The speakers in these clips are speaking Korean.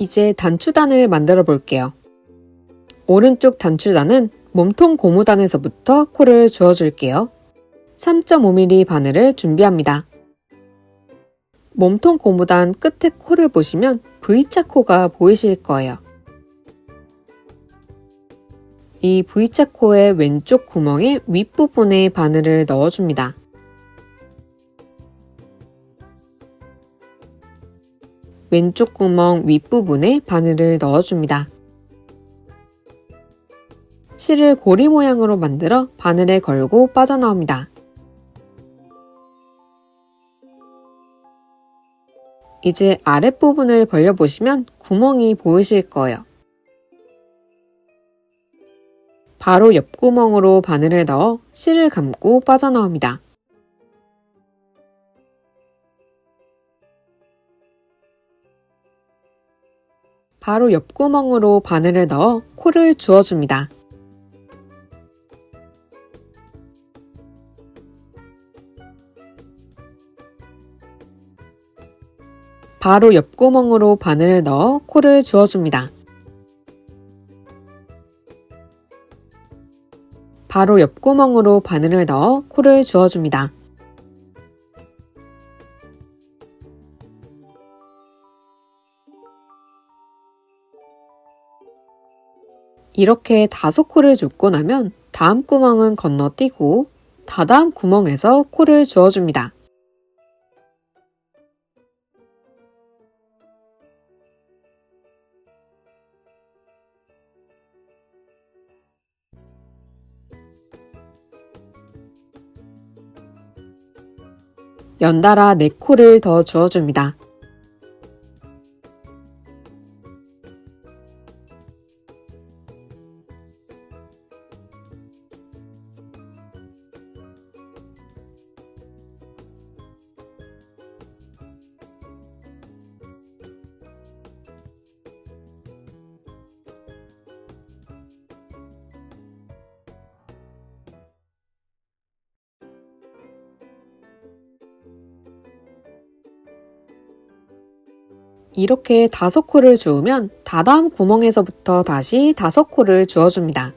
이제 단추단을 만들어 볼게요. 오른쪽 단추단은 몸통 고무단에서부터 코를 주어줄게요. 3.5mm 바늘을 준비합니다. 몸통 고무단 끝에 코를 보시면 V자 코가 보이실 거예요. 이 V자 코의 왼쪽 구멍의 윗부분에 바늘을 넣어줍니다. 왼쪽 구멍 윗부분에 바늘을 넣어줍니다. 실을 고리 모양으로 만들어 바늘에 걸고 빠져나옵니다. 이제 아랫부분을 벌려보시면 구멍이 보이실 거예요. 바로 옆구멍으로 바늘을 넣어 실을 감고 빠져나옵니다. 바로 옆구멍으로 바늘을 넣어 코를 주어줍니다. 바로 옆구멍으로 바늘을 넣어 코를 주어줍니다. 바로 옆구멍으로 바늘을 넣어 코를 주어줍니다. 이렇게 5코를 줍고 나면 다음 구멍은 건너뛰고 다다음 구멍에서 코를 주어줍니다. 연달아 4코를 더 주어줍니다. 이렇게 5코를 주우면 다다음 구멍에서부터 다시 5코를 주어줍니다.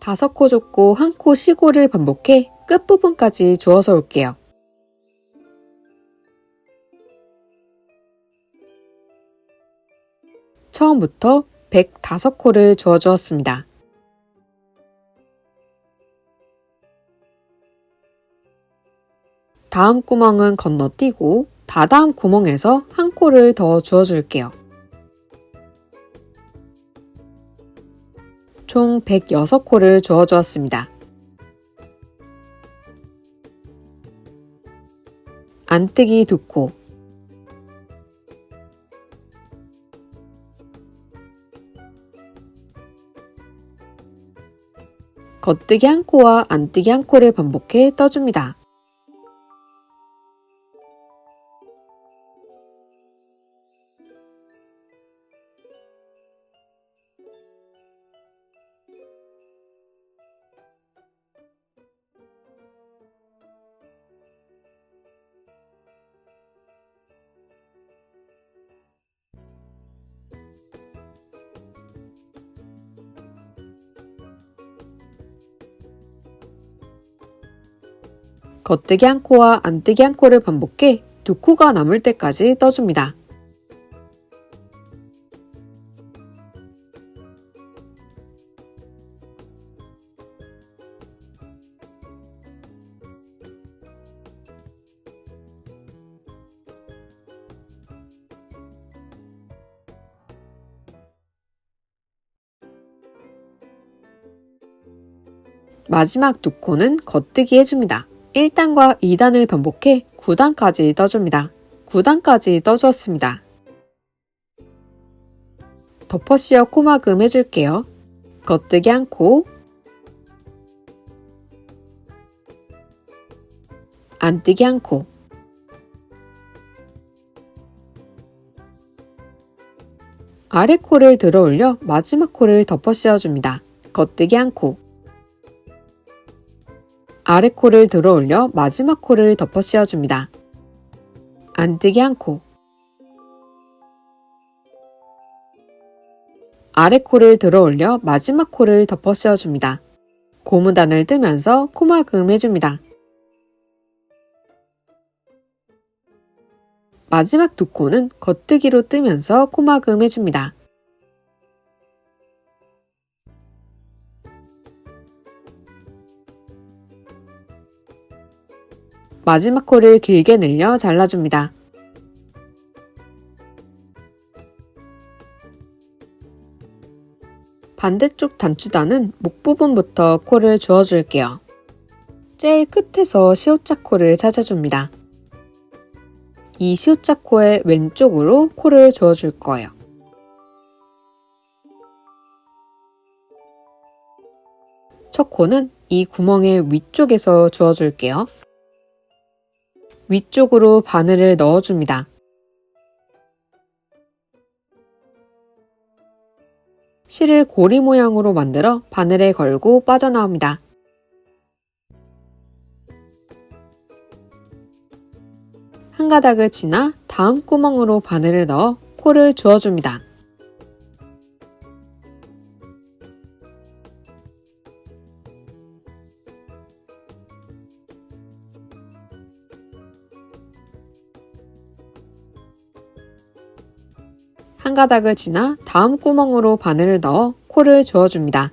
다섯 코 줍고 1코 쉬고를 반복해 끝부분까지 주워서 올게요. 처음부터 105코를 주어주었습니다. 다음 구멍은 건너뛰고 다다음 구멍에서 1코를 더 주어줄게요. 총 106코를 주어주었습니다. 안뜨기 2코, 겉뜨기 1코와 안뜨기 1코를 반복해 떠줍니다. 겉뜨기 1코와 안뜨기 1코를 반복해 2코가 남을 때까지 떠줍니다. 마지막 2코는 겉뜨기 해줍니다. 1단과 2단을 반복해 9단까지 떠줍니다. 9단까지 떠주었습니다. 덮어 씌워 코막음 해줄게요. 겉뜨기 한 코, 안뜨기 한 코, 아래 코를 들어 올려 마지막 코를 덮어 씌워줍니다. 겉뜨기 한 코, 아래 코를 들어 올려 마지막 코를 덮어 씌워줍니다. 안뜨기 한 코, 아래 코를 들어 올려 마지막 코를 덮어 씌워줍니다. 고무단을 뜨면서 코막음 해줍니다. 마지막 두 코는 겉뜨기로 뜨면서 코막음 해줍니다. 마지막 코를 길게 늘려 잘라줍니다. 반대쪽 단추단은 목 부분부터 코를 주어줄게요. 제일 끝에서 시옷자 코를 찾아줍니다. 이 시옷자 코의 왼쪽으로 코를 주어줄 거예요. 첫 코는 이 구멍의 위쪽에서 주어줄게요. 위쪽으로 바늘을 넣어줍니다. 실을 고리 모양으로 만들어 바늘에 걸고 빠져나옵니다. 한 가닥을 지나 다음 구멍으로 바늘을 넣어 코를 주어줍니다. 한 가닥을 지나 다음 구멍으로 바늘을 넣어 코를 주어줍니다.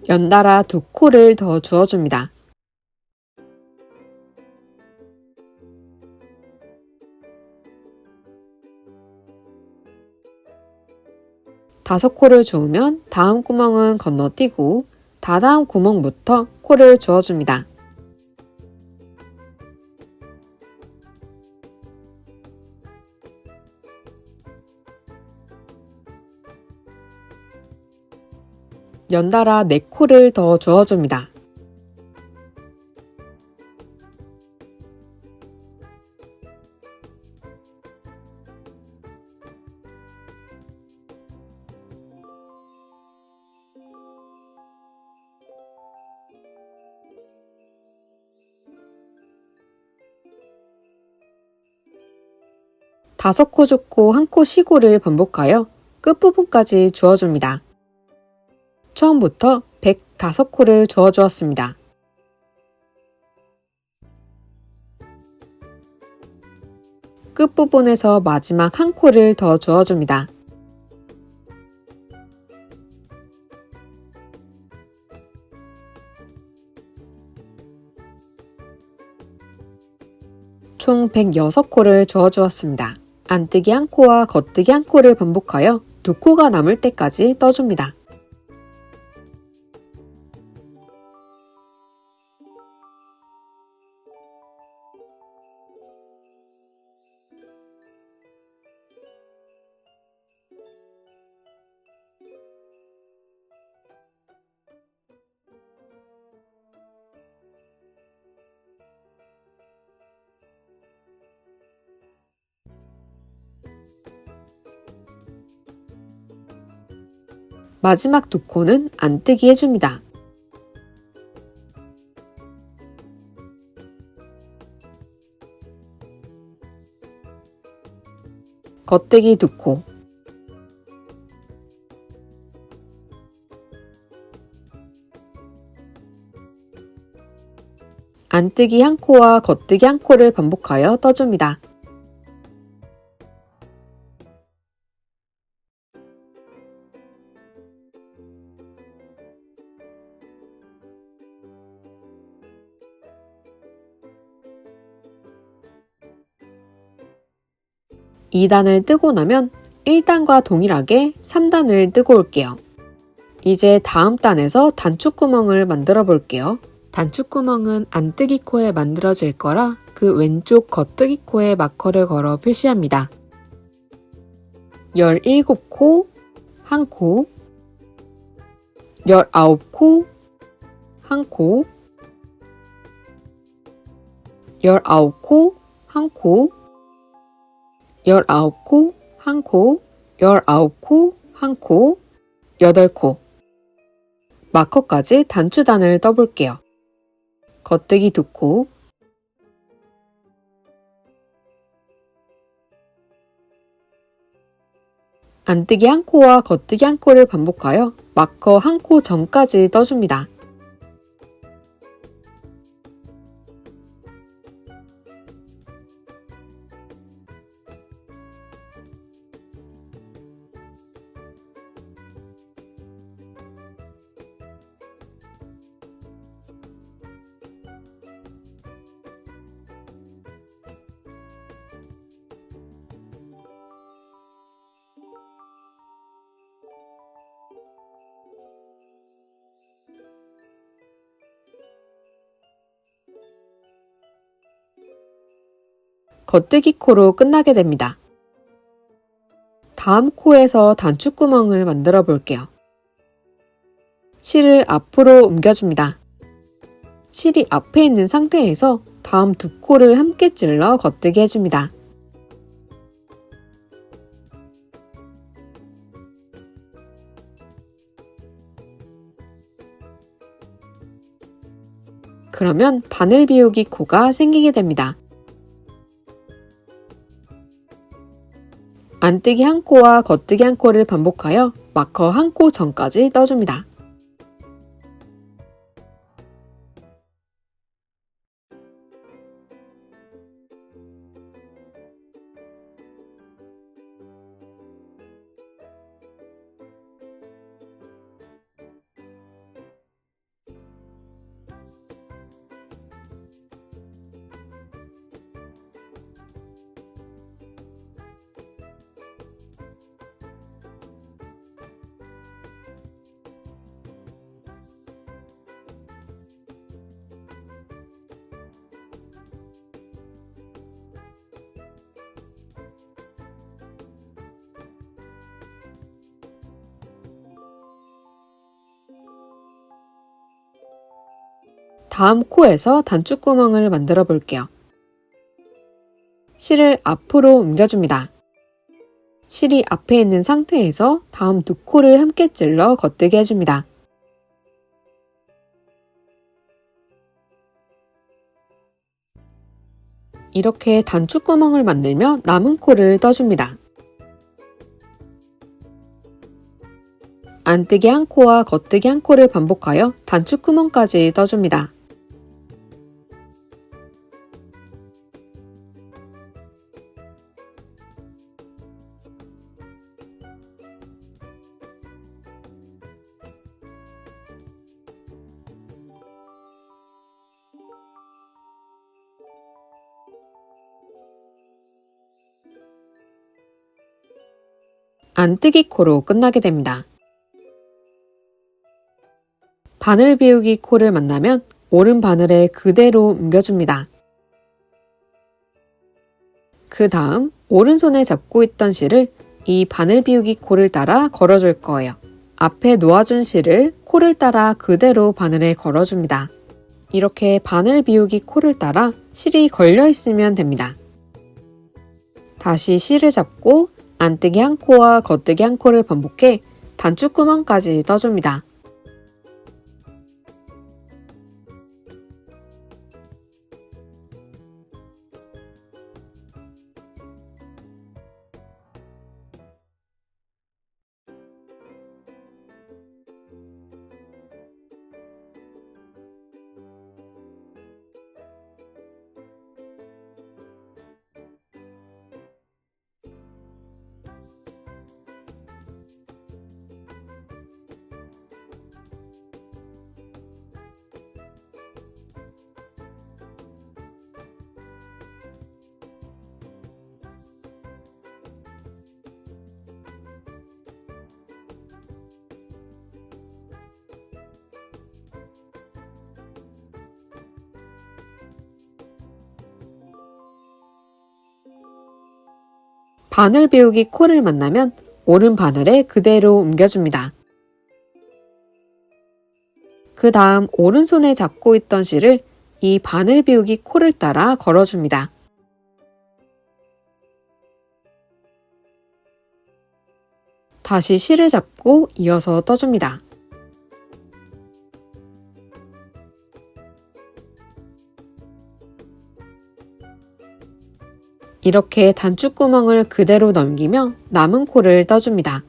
연달아 두 코를 더 주어줍니다. 다섯 코를 주우면 다음 구멍은 건너뛰고 다다음 구멍부터 코를 주어줍니다. 연달아 4코를 더 주어줍니다. 다섯 코 줍고 한 코 쉬고를 반복하여 끝부분까지 주어줍니다. 처음부터 105코를 주어주었습니다. 끝부분에서 마지막 한 코를 더 주어줍니다. 총 106코를 주어주었습니다. 안뜨기 한 코와 겉뜨기 한 코를 반복하여 두 코가 남을 때까지 떠줍니다. 마지막 두 코는 안뜨기 해줍니다. 겉뜨기 두 코, 안뜨기 한 코와 겉뜨기 한 코를 반복하여 떠줍니다. 이 단을 뜨고 나면 1단과 동일하게 3단을 뜨고 올게요. 이제 다음 단에서 단축구멍을 만들어 볼게요. 단축구멍은 안뜨기 코에 만들어질 거라 그 왼쪽 겉뜨기 코에 마커를 걸어 표시합니다. 17코, 1코, 19코, 1코, 19코, 1코, 19코, 1코, 19코, 1코, 8코. 마커까지 단추단을 떠볼게요. 겉뜨기 2코, 안뜨기 1코와 겉뜨기 1코를 반복하여 마커 1코 전까지 떠줍니다. 겉뜨기 코로 끝나게 됩니다. 다음 코에서 단추구멍을 만들어 볼게요. 실을 앞으로 옮겨줍니다. 실이 앞에 있는 상태에서 다음 2코를 함께 찔러 겉뜨기 해줍니다. 그러면 바늘 비우기 코가 생기게 됩니다. 안뜨기 1코와 겉뜨기 1코를 반복하여 마커 1코 전까지 떠줍니다. 다음 코에서 단추구멍을 만들어 볼게요. 실을 앞으로 옮겨줍니다. 실이 앞에 있는 상태에서 다음 2코를 함께 찔러 겉뜨기 해줍니다. 이렇게 단추구멍을 만들며 남은 코를 떠줍니다. 안뜨기 1코와 겉뜨기 1코를 반복하여 단추구멍까지 떠줍니다. 안뜨기 코로 끝나게 됩니다. 바늘 비우기 코를 만나면 오른 바늘에 그대로 옮겨줍니다. 그 다음 오른손에 잡고 있던 실을 이 바늘 비우기 코를 따라 걸어줄 거예요. 앞에 놓아준 실을 코를 따라 그대로 바늘에 걸어줍니다. 이렇게 바늘 비우기 코를 따라 실이 걸려 있으면 됩니다. 다시 실을 잡고 안뜨기 1코와 겉뜨기 1코를 반복해 단추구멍까지 떠줍니다. 바늘 비우기 코를 만나면 오른 바늘에 그대로 옮겨줍니다. 그 다음 오른손에 잡고 있던 실을 이 바늘 비우기 코를 따라 걸어줍니다. 다시 실을 잡고 이어서 떠줍니다. 이렇게 단추구멍을 그대로 넘기며 남은 코를 떠줍니다.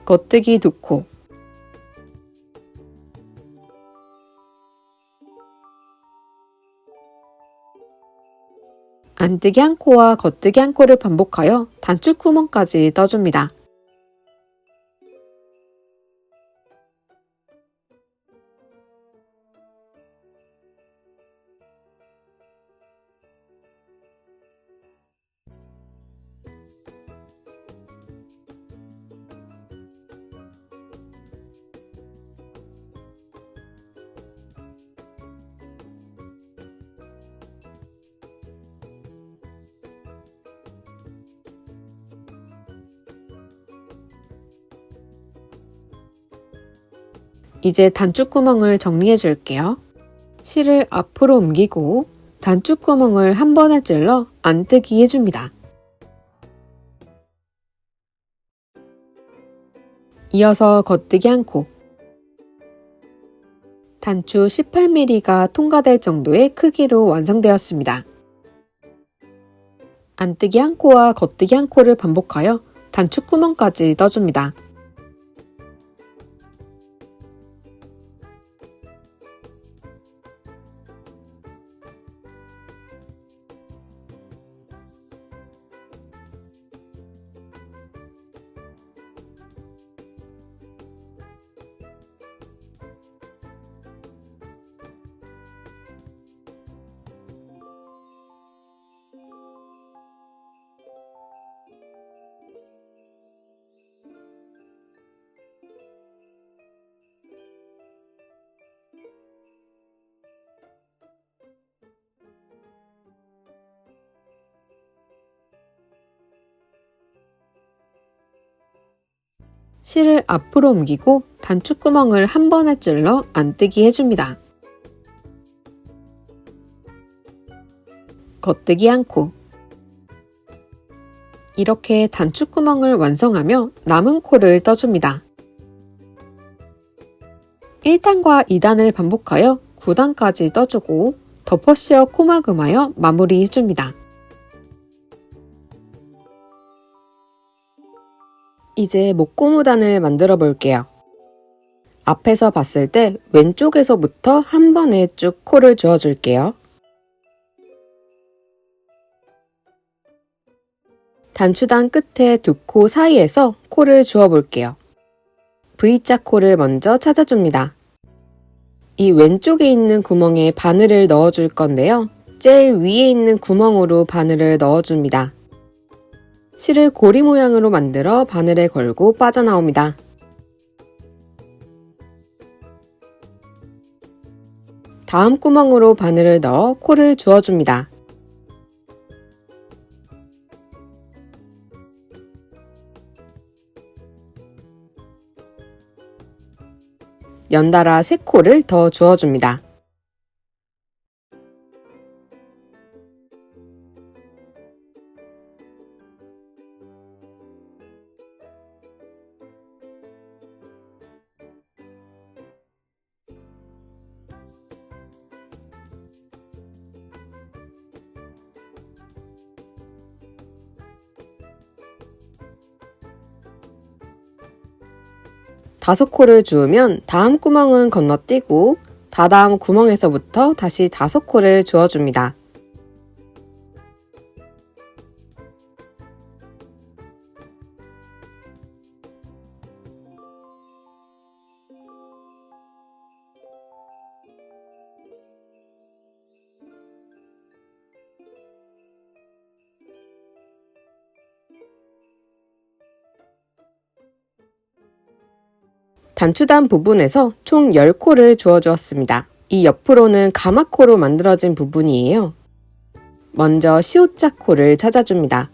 겉뜨기 2코, 안뜨기 1코와 겉뜨기 1코를 반복하여 단추구멍까지 떠줍니다. 이제 단추구멍을 정리해 줄게요. 실을 앞으로 옮기고 단추구멍을 한 번에 찔러 안뜨기 해줍니다. 이어서 겉뜨기 1코, 단추 18mm가 통과될 정도의 크기로 완성되었습니다. 안뜨기 1코와 겉뜨기 1코를 반복하여 단추구멍까지 떠줍니다. 실을 앞으로 옮기고 단추구멍을 한 번에 찔러 안뜨기 해줍니다. 겉뜨기 1코, 이렇게 단추구멍을 완성하며 남은 코를 떠줍니다. 1단과 2단을 반복하여 9단까지 떠주고 덮어씌워 코막음하여 마무리해줍니다. 이제 목고무단을 만들어 볼게요. 앞에서 봤을 때 왼쪽에서부터 한 번에 쭉 코를 주어줄게요. 단추단 끝에 2코 사이에서 코를 주어 볼게요. V자 코를 먼저 찾아줍니다. 이 왼쪽에 있는 구멍에 바늘을 넣어줄 건데요. 제일 위에 있는 구멍으로 바늘을 넣어줍니다. 실을 고리 모양으로 만들어 바늘에 걸고 빠져나옵니다. 다음 구멍으로 바늘을 넣어 코를 주어줍니다. 연달아 3코를 더 주어줍니다. 다섯 코를 주우면 다음 구멍은 건너뛰고 다다음 구멍에서부터 다시 5코를 주어줍니다. 단추단 부분에서 총 10코를 주어주었습니다. 이 옆으로는 가마코로 만들어진 부분이에요. 먼저 C자 코를 찾아줍니다.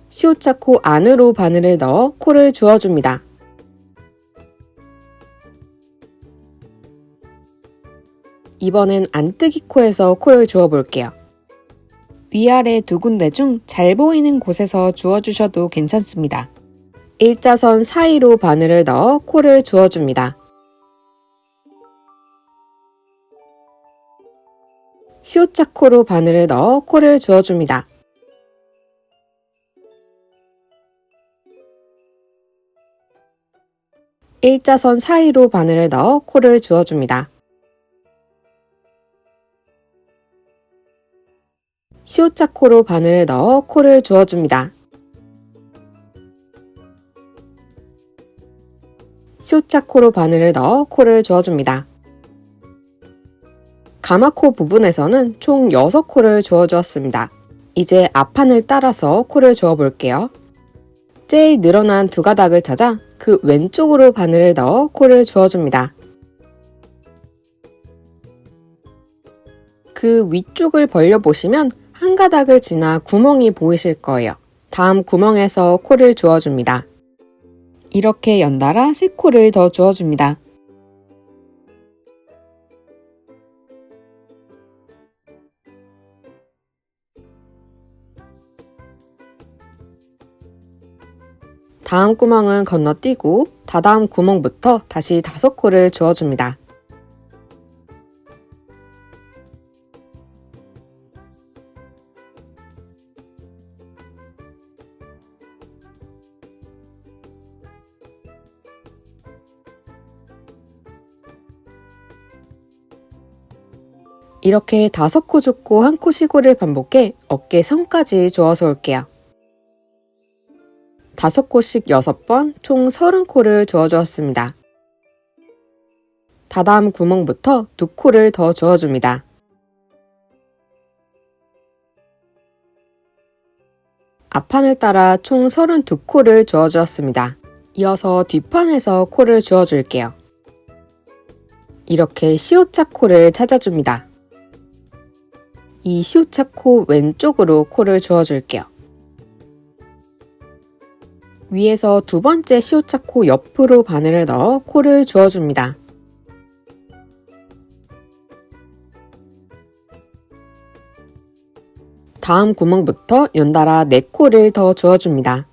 C자 코 안으로 바늘을 넣어 코를 주어줍니다. 이번엔 안뜨기 코에서 코를 주어볼게요. 위아래 두 군데 중 잘 보이는 곳에서 주어주셔도 괜찮습니다. 일자선 사이로 바늘을 넣어 코를 주어줍니다. C자 코로 바늘을 넣어 코를 주어줍니다. 일자선 사이로 바늘을 넣어 코를 주어줍니다. C자 코로 바늘을 넣어 코를 주어줍니다. C자 코로 바늘을 넣어 코를 주어줍니다. 가마코 부분에서는 총 6코를 주어주었습니다. 이제 앞판을 따라서 코를 주어볼게요. 제일 늘어난 두 가닥을 찾아 그 왼쪽으로 바늘을 넣어 코를 주어줍니다. 그 위쪽을 벌려보시면 한 가닥을 지나 구멍이 보이실 거예요. 다음 구멍에서 코를 주어줍니다. 이렇게 연달아 3코를 더 주어줍니다. 다음 구멍은 건너뛰고 다다음 구멍부터 다시 5코를 주어줍니다. 이렇게 5코 줍고 1코 쉬고를 반복해 어깨 선까지 주어서 올게요. 5코씩 6번 총 30코를 주어주었습니다. 다다음 구멍부터 2코를 더 주어줍니다. 앞판을 따라 총 32코를 주어주었습니다. 이어서 뒷판에서 코를 주어줄게요. 이렇게 C자 코를 찾아줍니다. 이 C자 코 왼쪽으로 코를 주어줄게요. 위에서 두 번째 C자 코 옆으로 바늘을 넣어 코를 주어줍니다. 다음 구멍부터 연달아 4코를 더 주어줍니다.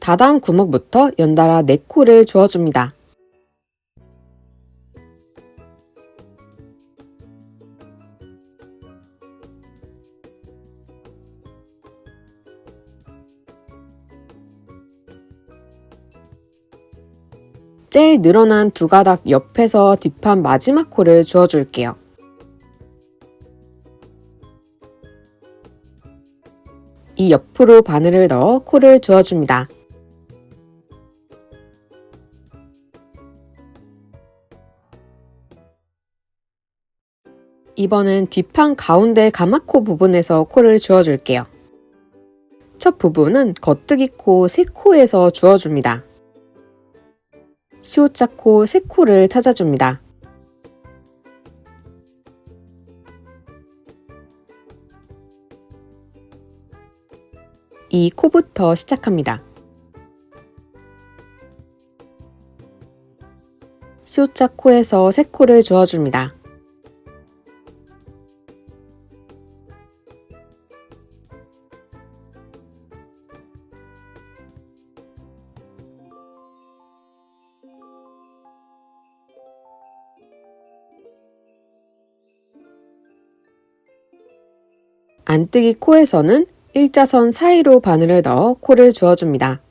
다다음 구멍부터 연달아 4코를 주어줍니다. 제일 늘어난 두 가닥 옆에서 뒷판 마지막 코를 주어줄게요. 이 옆으로 바늘을 넣어 코를 주어줍니다. 이번엔 뒷판 가운데 가마코 부분에서 코를 주어줄게요. 첫 부분은 겉뜨기 코 3코에서 주어줍니다. C자 코 3코를 찾아줍니다. 이 코부터 시작합니다. C자 코에서 3코를 주어줍니다. 안뜨기 코에서는 일자선 사이로 바늘을 넣어 코를 주어줍니다.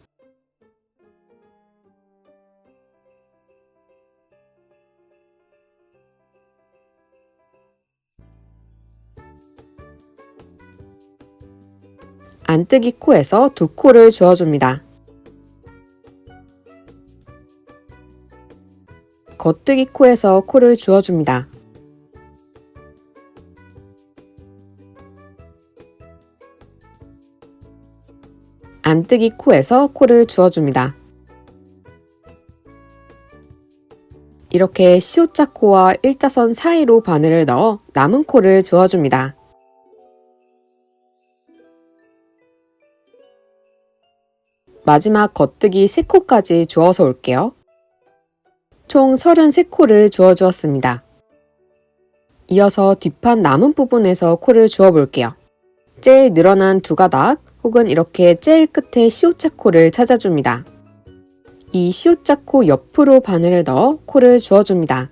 안뜨기 코에서 2코를 주어줍니다. 겉뜨기 코에서 코를 주워줍니다. 안뜨기 코에서 코를 주워줍니다. 이렇게 C자 코와 일자선 사이로 바늘을 넣어 남은 코를 주워줍니다. 마지막 겉뜨기 3코까지 주워서 올게요. 총 33코를 주워주었습니다. 이어서 뒷판 남은 부분에서 코를 주워볼게요. 제일 늘어난 2가닥 혹은 이렇게 제일 끝에 C자 코를 찾아줍니다. 이 C자 코 옆으로 바늘을 넣어 코를 주워줍니다.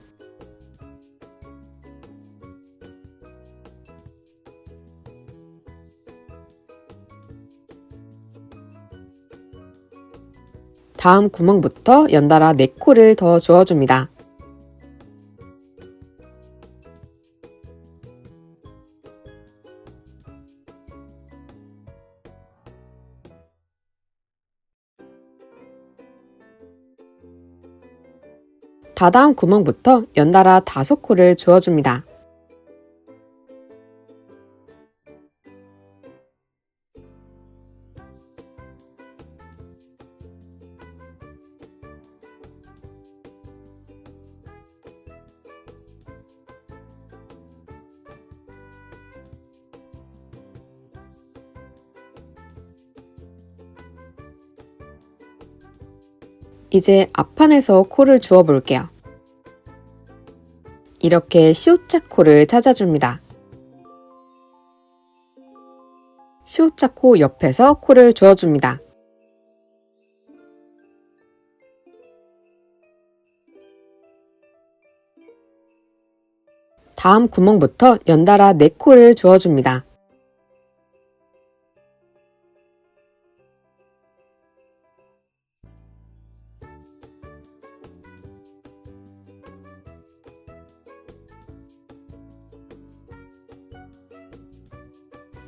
다음 구멍부터 연달아 4코를 더 주워줍니다. 다다음 구멍부터 연달아 5코를 주워줍니다. 이제 앞판에서 코를 주워 볼게요. 이렇게 C자 코를 찾아줍니다. C자 코 옆에서 코를 주워줍니다. 다음 구멍부터 연달아 4코를 주워줍니다.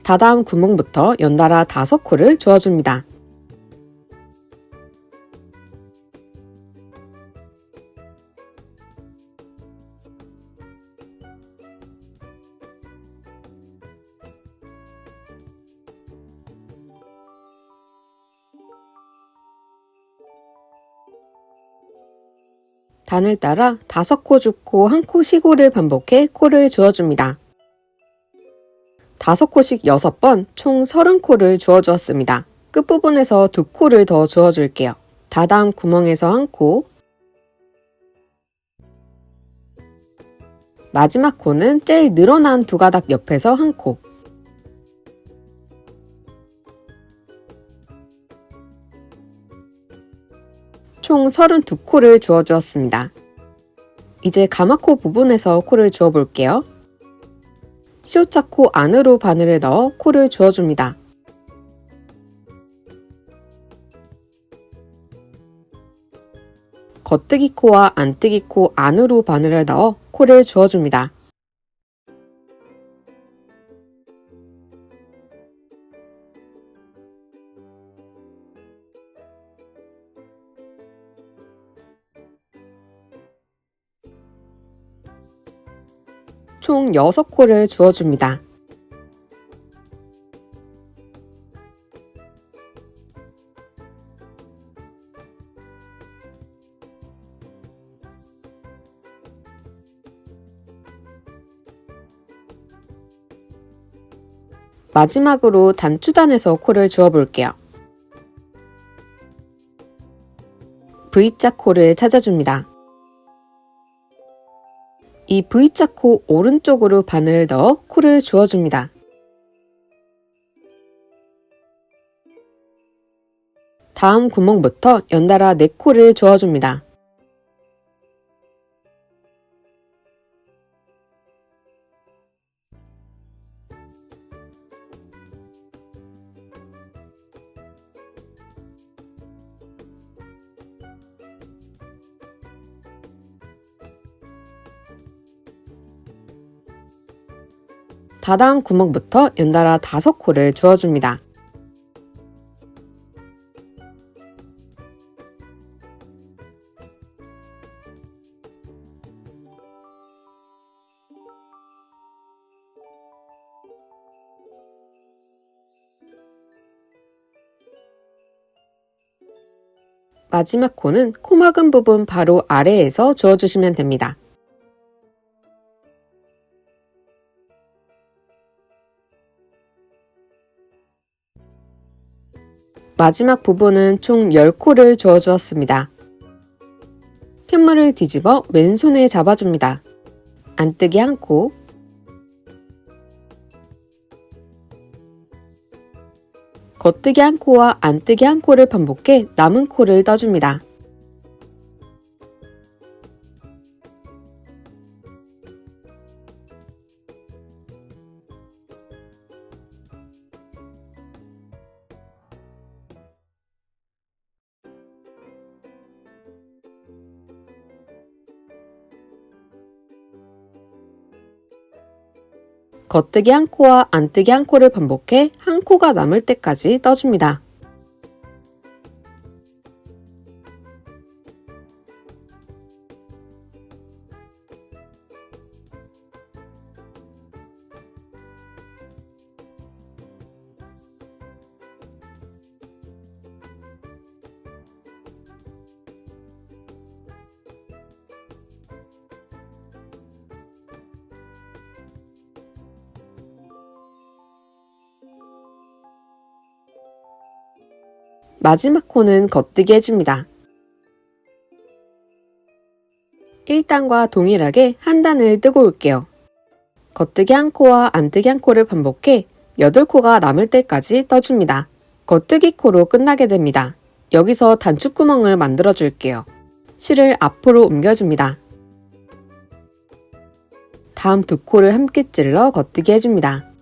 다다음 구멍부터 연달아 5코를 주워줍니다. 단을 따라 5코 줍고 1코 쉬고를 반복해 코를 주워줍니다. 5코씩 6번 총 30코를 주워주었습니다. 끝부분에서 2코를 더 주워줄게요. 다다음 구멍에서 1코, 마지막 코는 제일 늘어난 2가닥 옆에서 1코, 총 32코를 주워주었습니다. 이제 가마코 부분에서 코를 주워볼게요. C자 코 안으로 바늘을 넣어 코를 주워줍니다. 겉뜨기 코와 안뜨기 코 안으로 바늘을 넣어 코를 주워줍니다. 총 6코를 주워줍니다. 마지막으로 단추단에서 코를 주워볼게요. V자 코를 찾아줍니다. 이 V자 코 오른쪽으로 바늘을 넣어 코를 주워줍니다. 다음 구멍부터 연달아 4코를 주워줍니다. 다다음 구멍부터 연달아 5코를 주워줍니다. 마지막 코는 코 막은 부분 바로 아래에서 주어주시면 됩니다. 마지막 부분은 총 10코를 주어주었습니다. 편물을 뒤집어 왼손에 잡아줍니다. 안뜨기 1코, 겉뜨기 1코와 안뜨기 1코를 반복해 남은 코를 떠줍니다. 겉뜨기 1코와 안뜨기 1코를 반복해 1코가 남을 때까지 떠줍니다. 마지막 코는 겉뜨기 해줍니다. 1단과 동일하게 한 단을 뜨고 올게요. 겉뜨기 1코와 안뜨기 1코를 반복해 8코가 남을 때까지 떠줍니다. 겉뜨기 코로 끝나게 됩니다. 여기서 단추구멍을 만들어 줄게요. 실을 앞으로 옮겨줍니다. 다음 2코를 함께 찔러 겉뜨기 해줍니다.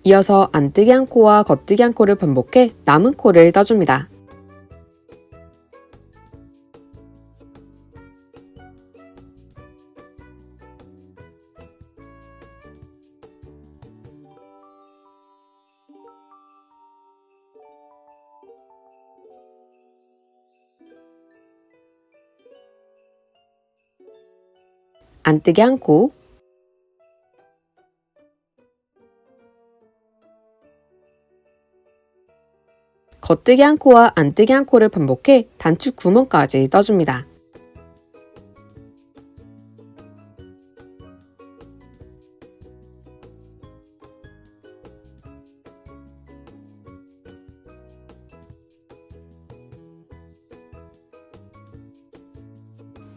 이어서 안뜨기 1코와 겉뜨기 1코를 반복해 남은 코를 떠줍니다. 안뜨기 1코, 겉뜨기 1코와 안뜨기 1코를 반복해 단추 구멍까지 떠줍니다.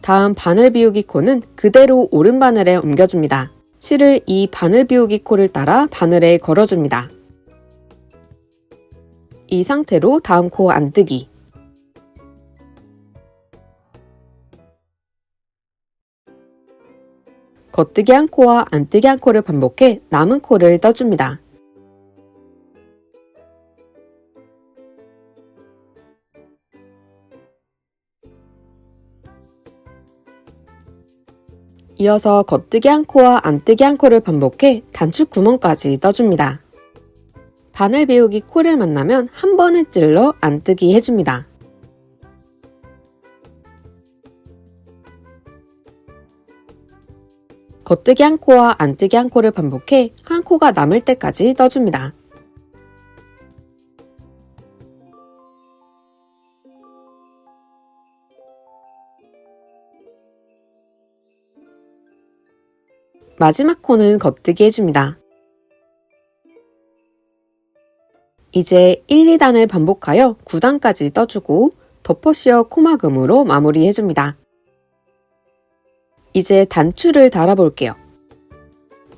다음 바늘 비우기 코는 그대로 오른 바늘에 옮겨줍니다. 실을 이 바늘 비우기 코를 따라 바늘에 걸어줍니다. 이 상태로 다음 코 안뜨기, 겉뜨기 1코와 안뜨기 1코를 반복해 남은 코를 떠줍니다. 이어서 겉뜨기 1코와 안뜨기 1코를 반복해 단추 구멍까지 떠줍니다. 바늘 비우기 코를 만나면 한 번에 찔러 안뜨기 해줍니다. 겉뜨기 1코와 안뜨기 1코를 반복해 1코가 남을 때까지 떠줍니다. 마지막 코는 겉뜨기 해줍니다. 이제 1, 2단을 반복하여 9단까지 떠주고 덮어씌워 코막음으로 마무리해줍니다. 이제 단추를 달아볼게요.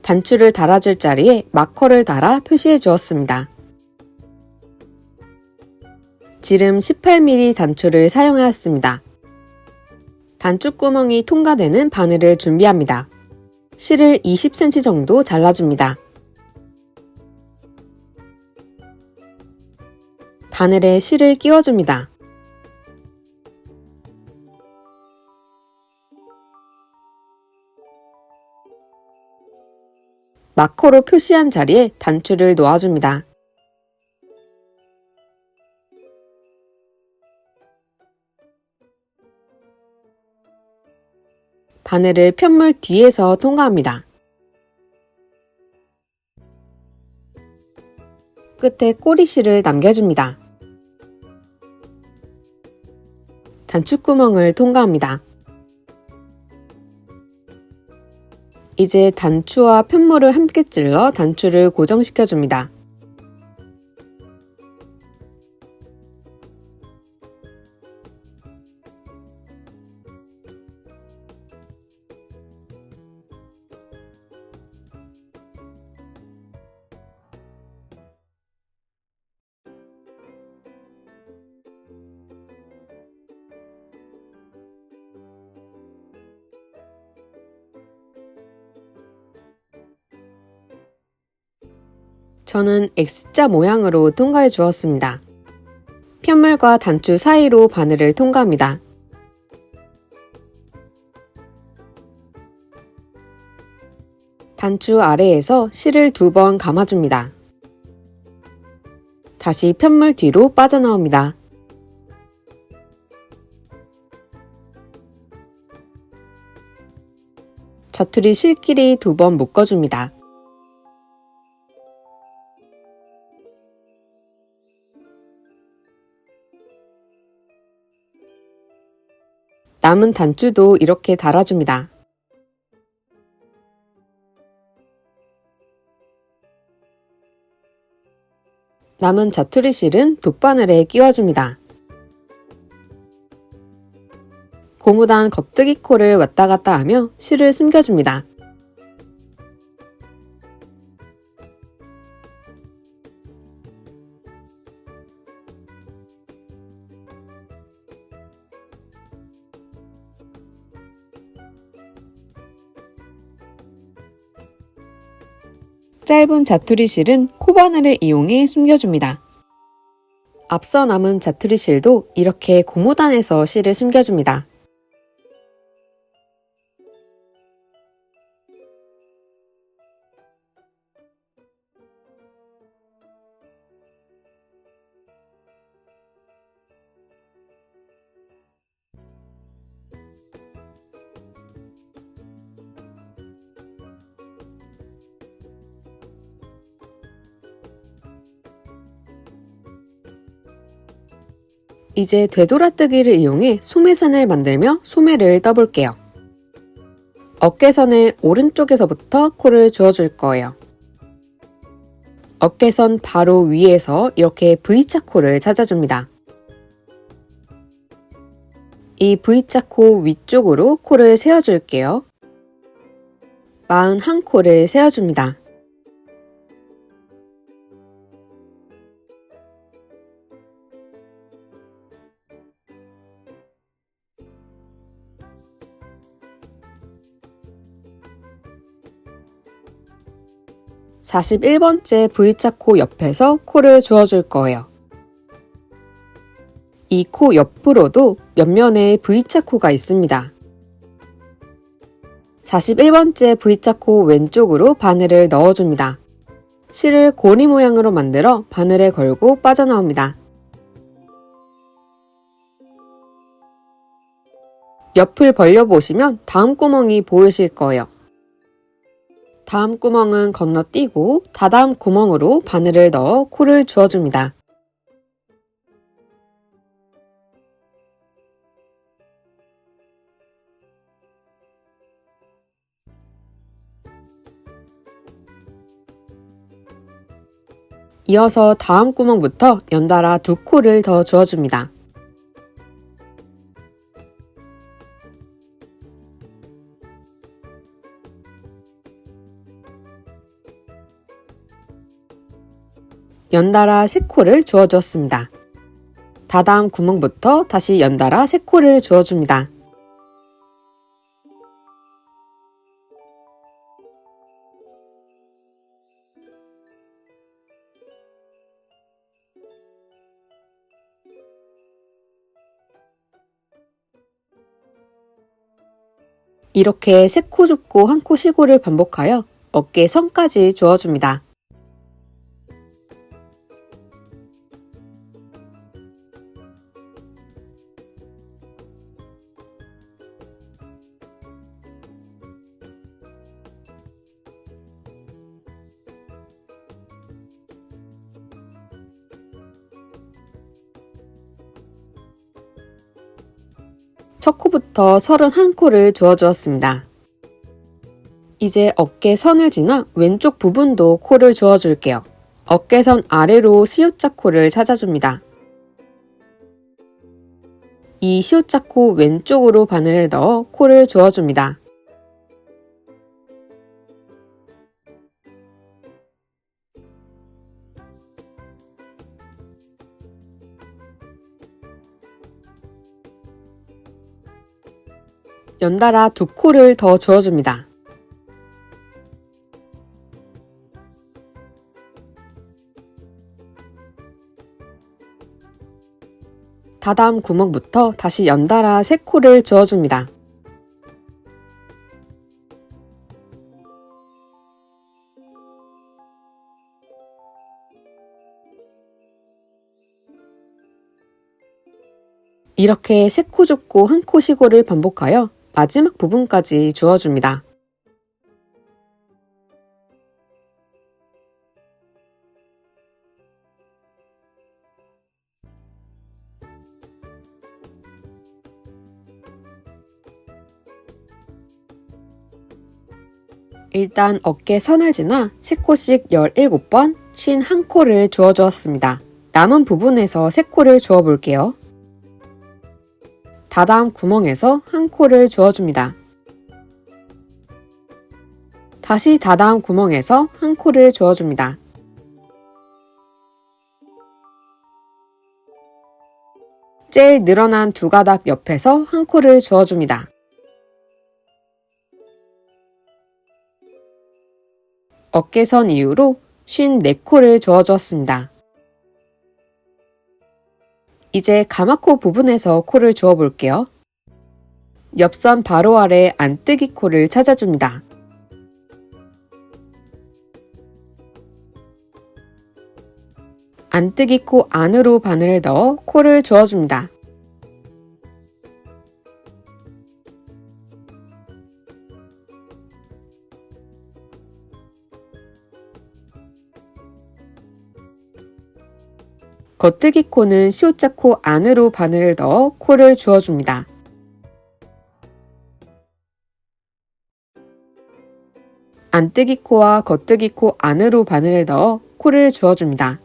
단추를 달아줄 자리에 마커를 달아 표시해 주었습니다. 지름 18mm 단추를 사용하였습니다. 단추구멍이 통과되는 바늘을 준비합니다. 실을 20cm 정도 잘라줍니다. 바늘에 실을 끼워줍니다. 마커로 표시한 자리에 단추를 놓아줍니다. 바늘을 편물 뒤에서 통과합니다. 끝에 꼬리실을 남겨줍니다. 단추구멍을 통과합니다. 이제 단추와 편물을 함께 찔러 단추를 고정시켜줍니다. 저는 X자 모양으로 통과해 주었습니다. 편물과 단추 사이로 바늘을 통과합니다. 단추 아래에서 실을 2번 감아줍니다. 다시 편물 뒤로 빠져나옵니다. 자투리 실끼리 2번 묶어줍니다. 남은 단추도 이렇게 달아줍니다. 남은 자투리 실은 돗바늘에 끼워줍니다. 고무단 겉뜨기 코를 왔다 갔다 하며 실을 숨겨줍니다. 짧은 자투리 실은 코바늘을 이용해 숨겨줍니다. 앞서 남은 자투리 실도 이렇게 고무단에서 실을 숨겨줍니다. 이제 되돌아뜨기를 이용해 소매선을 만들며 소매를 떠볼게요. 어깨선의 오른쪽에서부터 코를 주어줄 거예요. 어깨선 바로 위에서 이렇게 V자 코를 찾아줍니다. 이 V자 코 위쪽으로 코를 세워줄게요. 41코를 세워줍니다. (41번째) V자 코 옆에서 코를 주어줄 거예요. 이 코 옆으로도 옆면에 V자 코가 있습니다. 41번째 V자 코 왼쪽으로 바늘을 넣어줍니다. 실을 고리 모양으로 만들어 바늘에 걸고 빠져나옵니다. 옆을 벌려보시면 다음 구멍이 보이실 거예요. 다음 구멍은 건너뛰고 다다음 구멍으로 바늘을 넣어 코를 주어줍니다. 이어서 다음 구멍부터 연달아 2코를 더 주어줍니다. 연달아 3코를 주어주었습니다. 다다음 구멍부터 다시 연달아 3코를 주어줍니다. 이렇게 3코 줍고 1코 쉬고를 반복하여 어깨 선까지 주어줍니다. 첫 코부터 31코를 주어주었습니다. 이제 어깨선을 지나 왼쪽 부분도 코를 주어줄게요. 어깨선 아래로 C자 코를 찾아줍니다. 이 C자 코 왼쪽으로 바늘을 넣어 코를 주어줍니다. 연달아 2코를 더 주어줍니다. 다다음 구멍부터 다시 연달아 3코를 주어줍니다. 이렇게 3코 줍고 1코 시고를 반복하여 마지막 부분까지 주어줍니다. 일단 어깨 선을 지나 3코씩 17번 51코를 주어주었습니다. 남은 부분에서 3코를 주어볼게요. 다다음 구멍에서 1코를 주어줍니다. 다시 다다음 구멍에서 1코를 주어줍니다. 제일 늘어난 2가닥 옆에서 1코를 주어줍니다. 어깨선 이후로 54코를 주어주었습니다. 이제 가마코 부분에서 코를 주어볼게요. 옆선 바로 아래 안뜨기 코를 찾아줍니다. 안뜨기 코 안으로 바늘을 넣어 코를 주어줍니다. 겉뜨기 코는 C자 코 안으로 바늘을 넣어 코를 주어줍니다. 안뜨기 코와 겉뜨기 코 안으로 바늘을 넣어 코를 주어줍니다.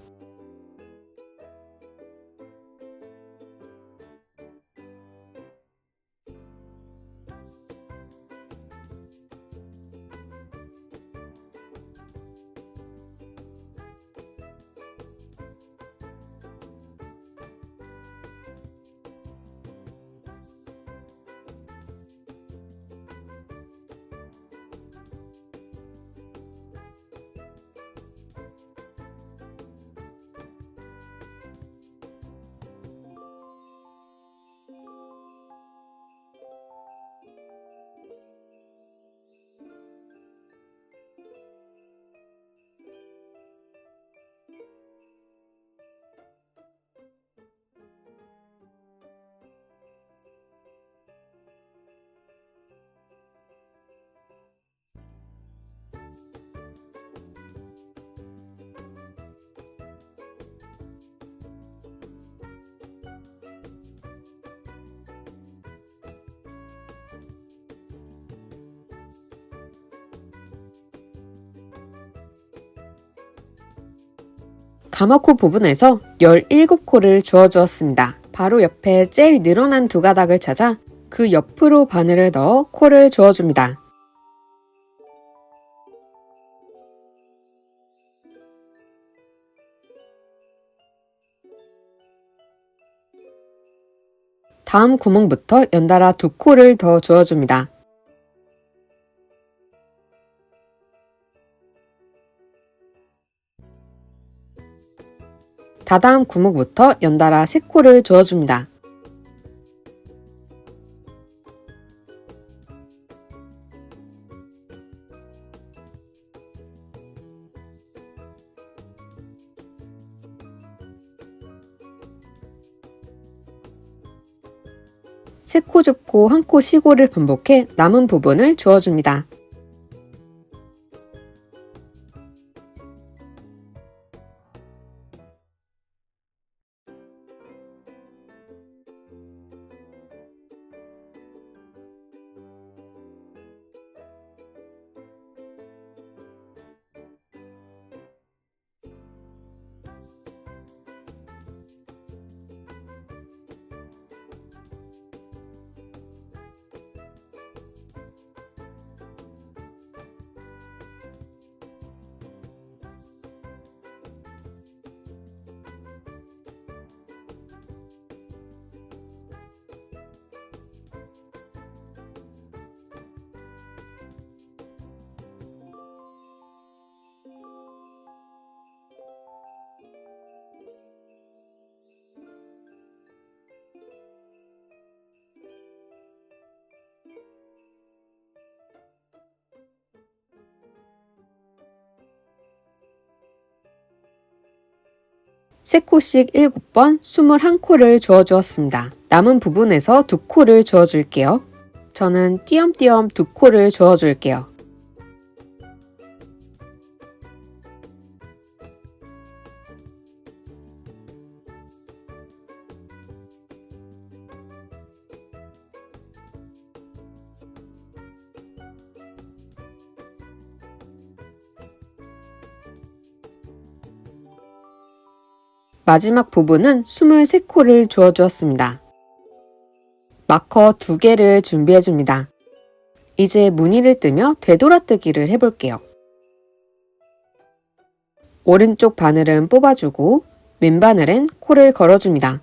가마코 부분에서 17코를 주어주었습니다. 바로 옆에 제일 늘어난 2가닥을 찾아 그 옆으로 바늘을 넣어 코를 주어줍니다. 다음 구멍부터 연달아 2코를 더 주어줍니다. 다다음 구멍부터 연달아 3코를 주어줍니다. 세 코 줍고 1코 시고를 반복해 남은 부분을 주어줍니다. 3코씩 7번 21코를 주어주었습니다. 남은 부분에서 2코를 주어줄게요. 저는 띄엄띄엄 2코를 주어줄게요. 마지막 부분은 23코를 주어주었습니다. 마커 2개를 준비해줍니다. 이제 무늬를 뜨며 되돌아뜨기를 해볼게요. 오른쪽 바늘은 뽑아주고 왼바늘엔 코를 걸어줍니다.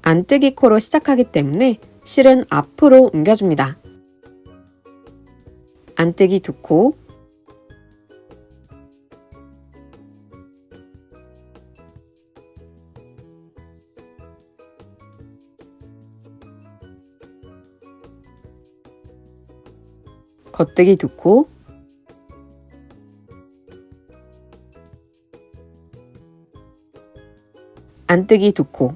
안뜨기 코로 시작하기 때문에 실은 앞으로 옮겨줍니다. 안뜨기 2코, 겉뜨기 2코, 안뜨기 2코,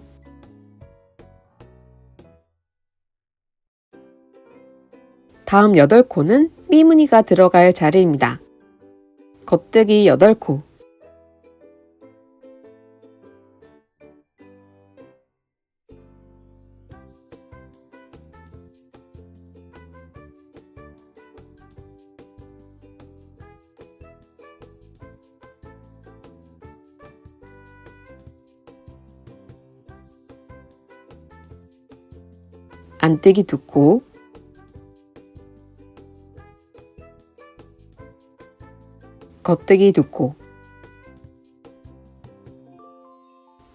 다음 8코는 삐무늬가 들어갈 자리입니다. 겉뜨기 8코, 안뜨기 2코, 겉뜨기 2코.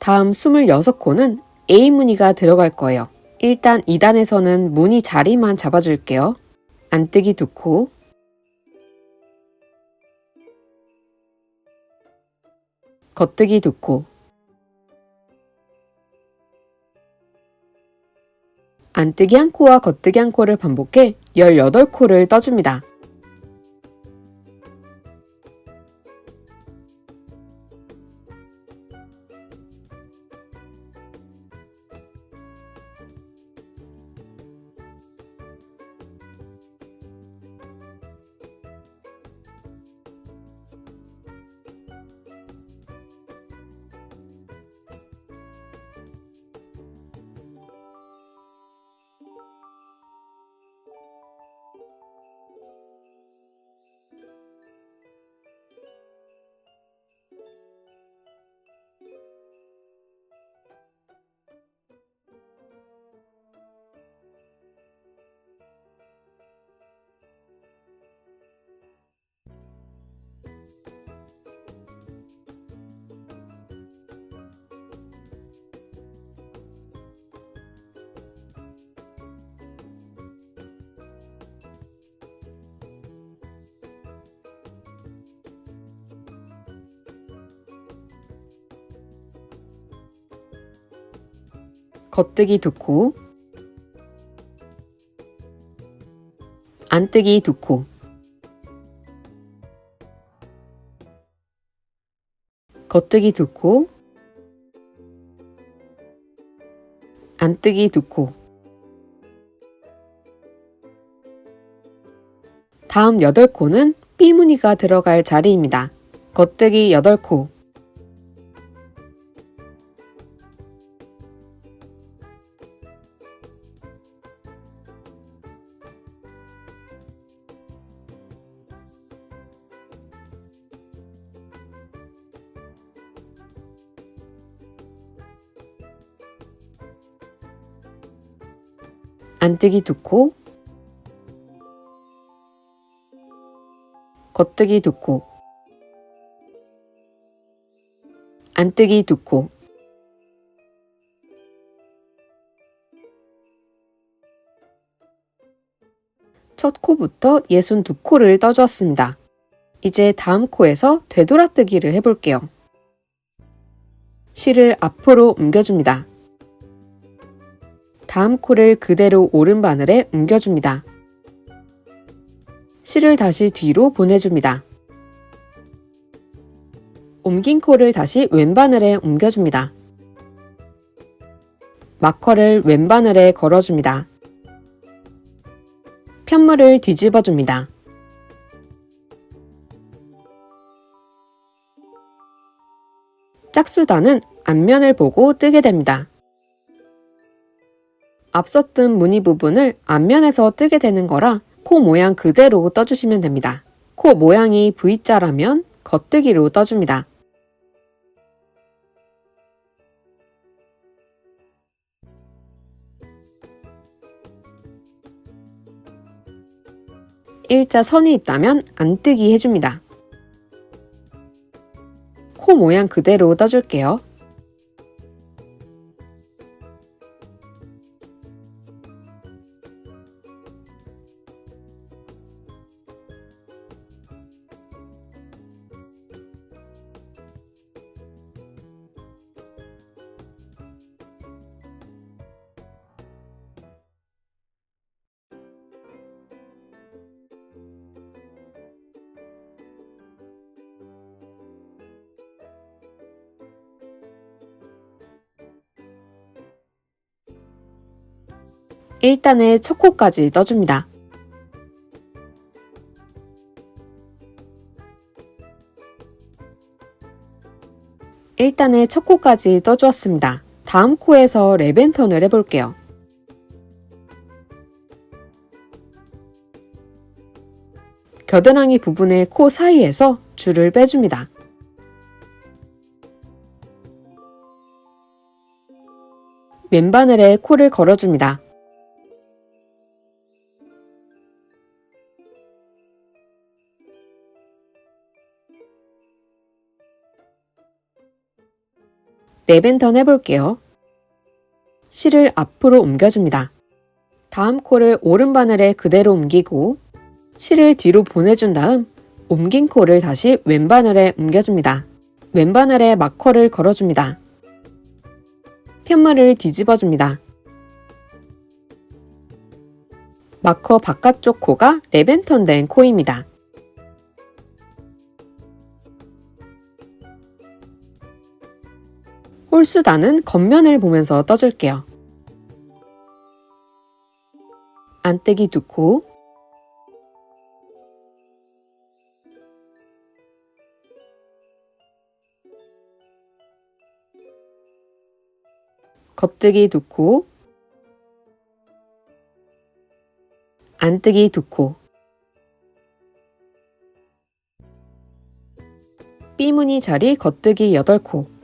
다음 26코는 A 무늬가 들어갈 거예요. 일단 2단에서는 무늬 자리만 잡아줄게요. 안뜨기 2코, 겉뜨기 2코, 안뜨기 1코와 겉뜨기 1코를 반복해 18코를 떠줍니다. 겉뜨기 2코, 안뜨기 2코, 겉뜨기 2코, 안뜨기 2코. 다음 8코는 삐무늬가 들어갈 자리입니다. 겉뜨기 8코, 안뜨기 2코, 겉뜨기 2코, 안뜨기 2코. 첫 코부터 62코를 떠주었습니다. 이제 다음 코에서 되돌아뜨기를 해볼게요. 실을 앞으로 옮겨줍니다. 다음 코를 그대로 오른 바늘에 옮겨줍니다. 실을 다시 뒤로 보내줍니다. 옮긴 코를 다시 왼바늘에 옮겨줍니다. 마커를 왼바늘에 걸어줍니다. 편물을 뒤집어줍니다. 짝수단은 앞면을 보고 뜨게 됩니다. 앞서 뜬 무늬 부분을 앞면에서 뜨게 되는 거라 코 모양 그대로 떠주시면 됩니다. 코 모양이 V자라면 겉뜨기로 떠줍니다. 일자 선이 있다면 안뜨기 해줍니다. 코 모양 그대로 떠줄게요. 일단에 첫 코까지 떠줍니다. 일단에 첫 코까지 떠주었습니다. 다음 코에서 랩앤턴을 해볼게요. 겨드랑이 부분의 코 사이에서 줄을 빼줍니다. 왼바늘에 코를 걸어줍니다. 랩앤턴 해볼게요. 실을 앞으로 옮겨줍니다. 다음 코를 오른바늘에 그대로 옮기고 실을 뒤로 보내준 다음 옮긴 코를 다시 왼바늘에 옮겨줍니다. 왼바늘에 마커를 걸어줍니다. 편물을 뒤집어줍니다. 마커 바깥쪽 코가 랩앤턴 된 코입니다. 홀수단은 겉면을 보면서 떠줄게요. 안뜨기 2코, 겉뜨기 2코, 안뜨기 2코, B무늬 자리 겉뜨기 8코,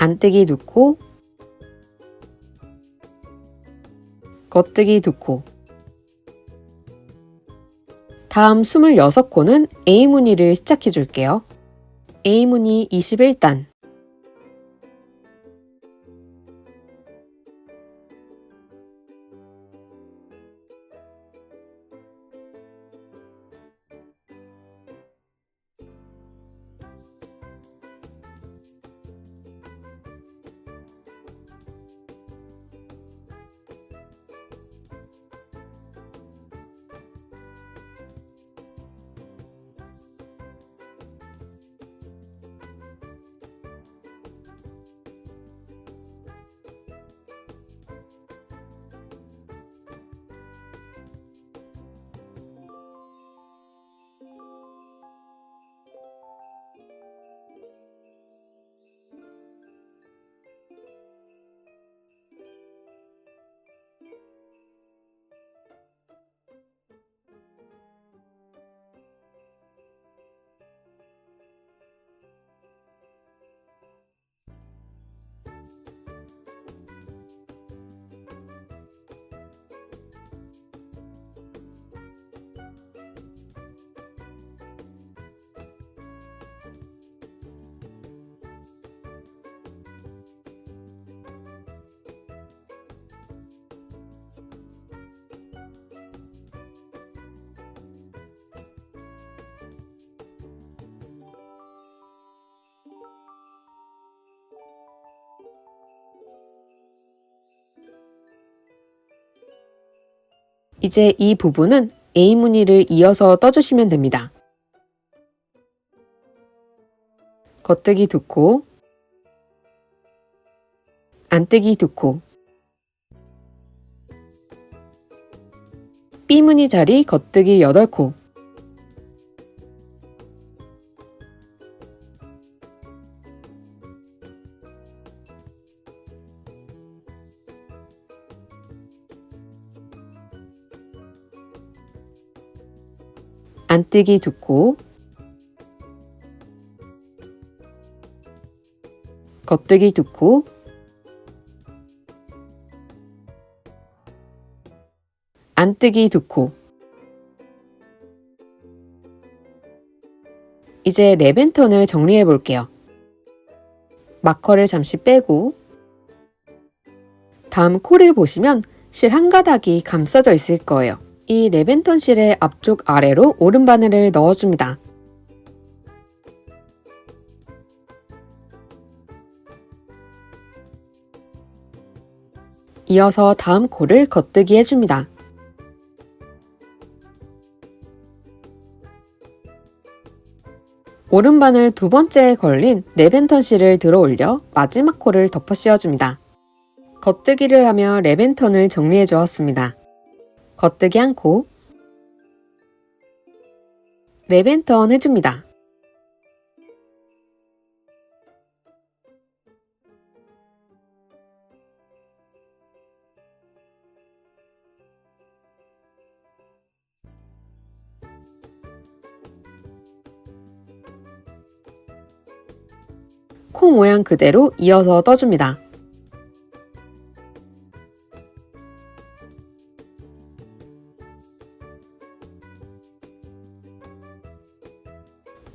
안뜨기 2코, 겉뜨기 2코. 다음 26코는 A무늬를 시작해 줄게요. A무늬 21단, 이제 이 부분은 A 무늬를 이어서 떠주시면 됩니다. 겉뜨기 2코, 안뜨기 2코, B 무늬 자리 겉뜨기 8코, 안뜨기 2코, 겉뜨기 2코, 안뜨기 2코. 이제 랩 앤 턴을 정리해 볼게요. 마커를 잠시 빼고 다음 코를 보시면 실 한 가닥이 감싸져 있을 거예요. 이 랩 앤 턴 실의 앞쪽 아래로 오른바늘을 넣어줍니다. 이어서 다음 코를 겉뜨기 해줍니다. 오른바늘 두 번째에 걸린 랩 앤 턴 실을 들어 올려 마지막 코를 덮어 씌워줍니다. 겉뜨기를 하며 랩 앤 턴을 정리해 주었습니다. 겉뜨기 1코, 랩 앤 턴 해줍니다. 코 모양 그대로 이어서 떠줍니다.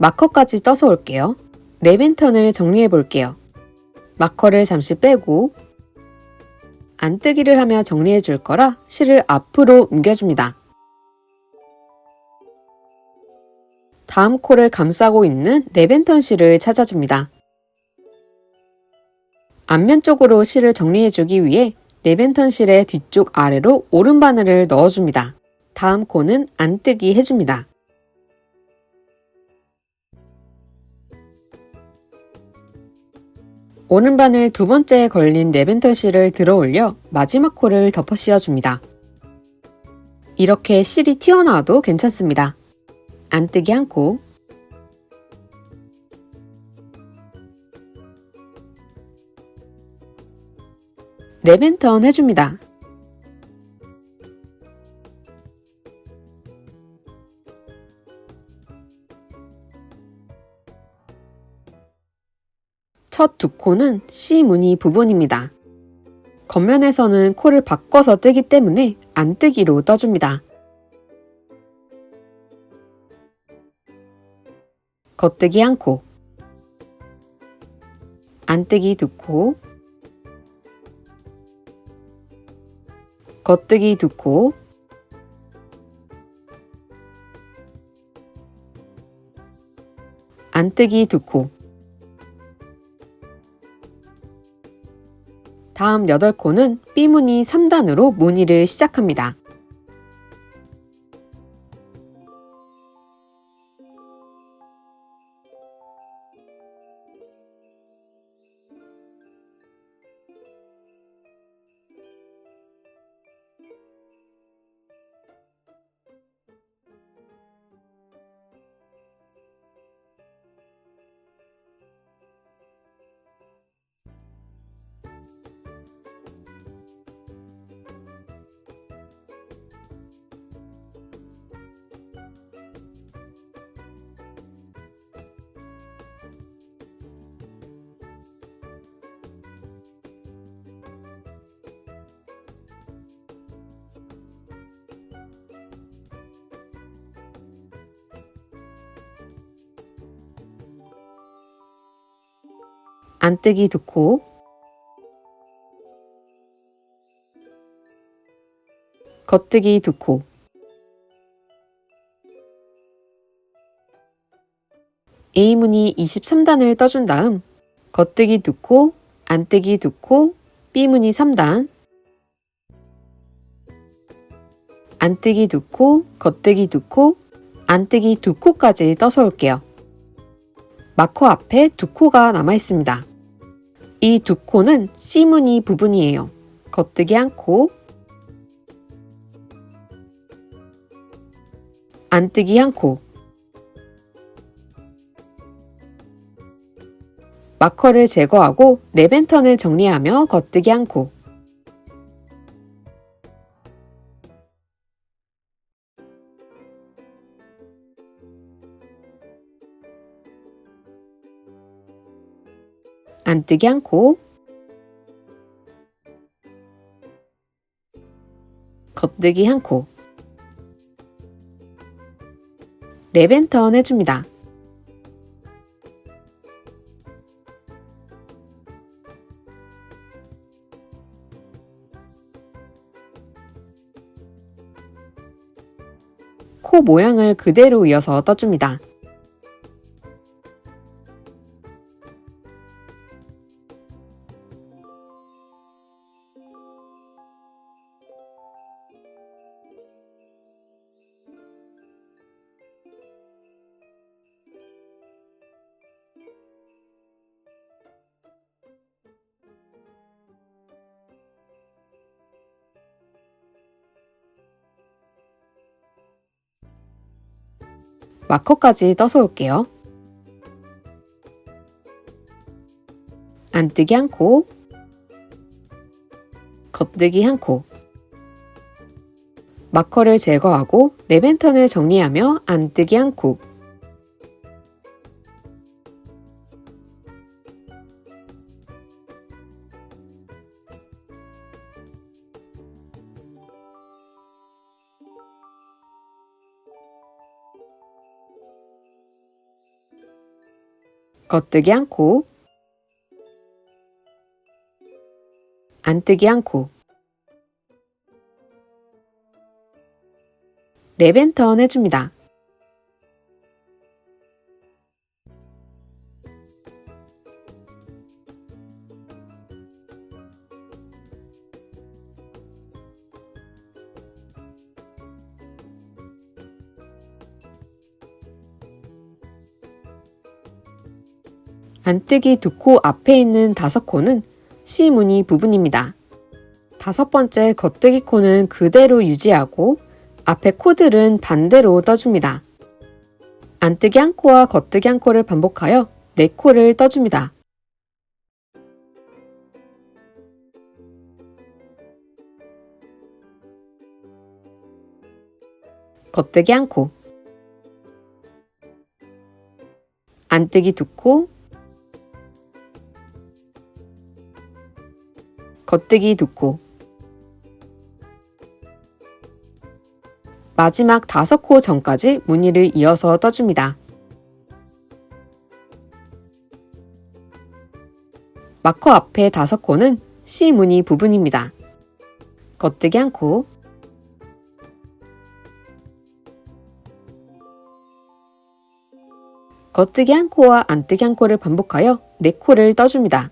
마커까지 떠서 올게요. 랩 앤 턴을 정리해 볼게요. 마커를 잠시 빼고 안뜨기를 하며 정리해 줄 거라 실을 앞으로 옮겨줍니다. 다음 코를 감싸고 있는 랩 앤 턴 실을 찾아줍니다. 앞면 쪽으로 실을 정리해 주기 위해 랩 앤 턴 실의 뒤쪽 아래로 오른바늘을 넣어줍니다. 다음 코는 안뜨기 해줍니다. 오른바늘 두 번째에 걸린 랩 앤 턴 실을 들어 올려 마지막 코를 덮어 씌워줍니다. 이렇게 실이 튀어나와도 괜찮습니다. 안뜨기 1코, 랩 앤 턴 해줍니다. 첫 두 코는 C 무늬 부분입니다. 겉면에서는 코를 바꿔서 뜨기 때문에 안뜨기로 떠줍니다. 겉뜨기 1코, 안뜨기 2코, 겉뜨기 2코, 안뜨기 2코. 다음 8코는 B무늬 3단으로 무늬를 시작합니다. 안뜨기 2코, 겉뜨기 2코, A무늬 23단을 떠준 다음 겉뜨기 2코, 안뜨기 2코, B무늬 3단, 안뜨기 2코, 겉뜨기 2코, 안뜨기 2코까지 떠서 올게요. 마커 앞에 2코가 남아있습니다. 이 2코는 C무늬 부분이에요. 겉뜨기 1코, 안뜨기 1코, 마커를 제거하고 랩앤턴을 정리하며 겉뜨기 1코, 안뜨기 1코, 겉뜨기 1코, 랩앤턴 해줍니다. 코 모양을 그대로 이어서 떠줍니다. 마커까지 떠서 올게요. 안뜨기 1코, 겉뜨기 1코, 마커를 제거하고 랩앤턴을 정리하며 안뜨기 1코, 겉뜨기 1코, 안뜨기 1코, 랩앤턴 해줍니다. 안뜨기 2코 앞에 있는 5코는 C무늬 부분입니다. 5번째 겉뜨기 코는 그대로 유지하고 앞에 코들은 반대로 떠줍니다. 안뜨기 1코와 겉뜨기 1코를 반복하여 4코를 떠줍니다. 겉뜨기 1코, 안뜨기 2코, 겉뜨기 2코, 마지막 5코 전까지 무늬를 이어서 떠줍니다. 마커 앞에 5코는 C무늬 부분입니다. 겉뜨기 1코, 겉뜨기 1코와 안뜨기 1코를 반복하여 4코를 떠줍니다.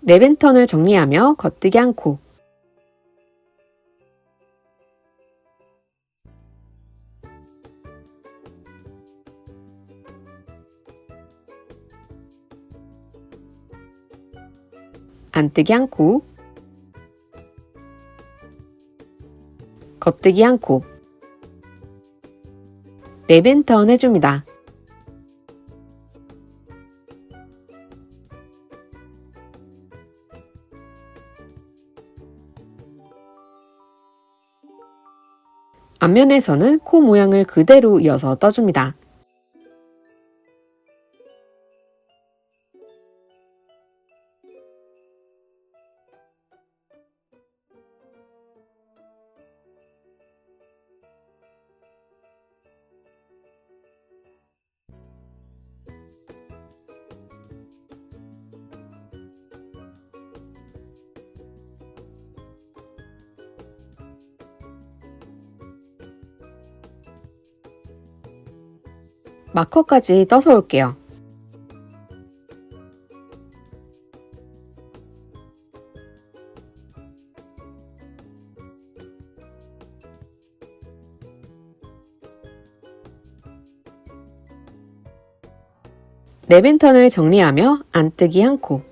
랩앤턴을 정리하며 겉뜨기 1코, 안뜨기 1코, 겉뜨기 1코, 랩앤턴 해줍니다. 앞면에서는 코 모양을 그대로 이어서 떠줍니다. 마커까지 떠서 올게요. 랩앤턴을 정리하며 안뜨기 한 코,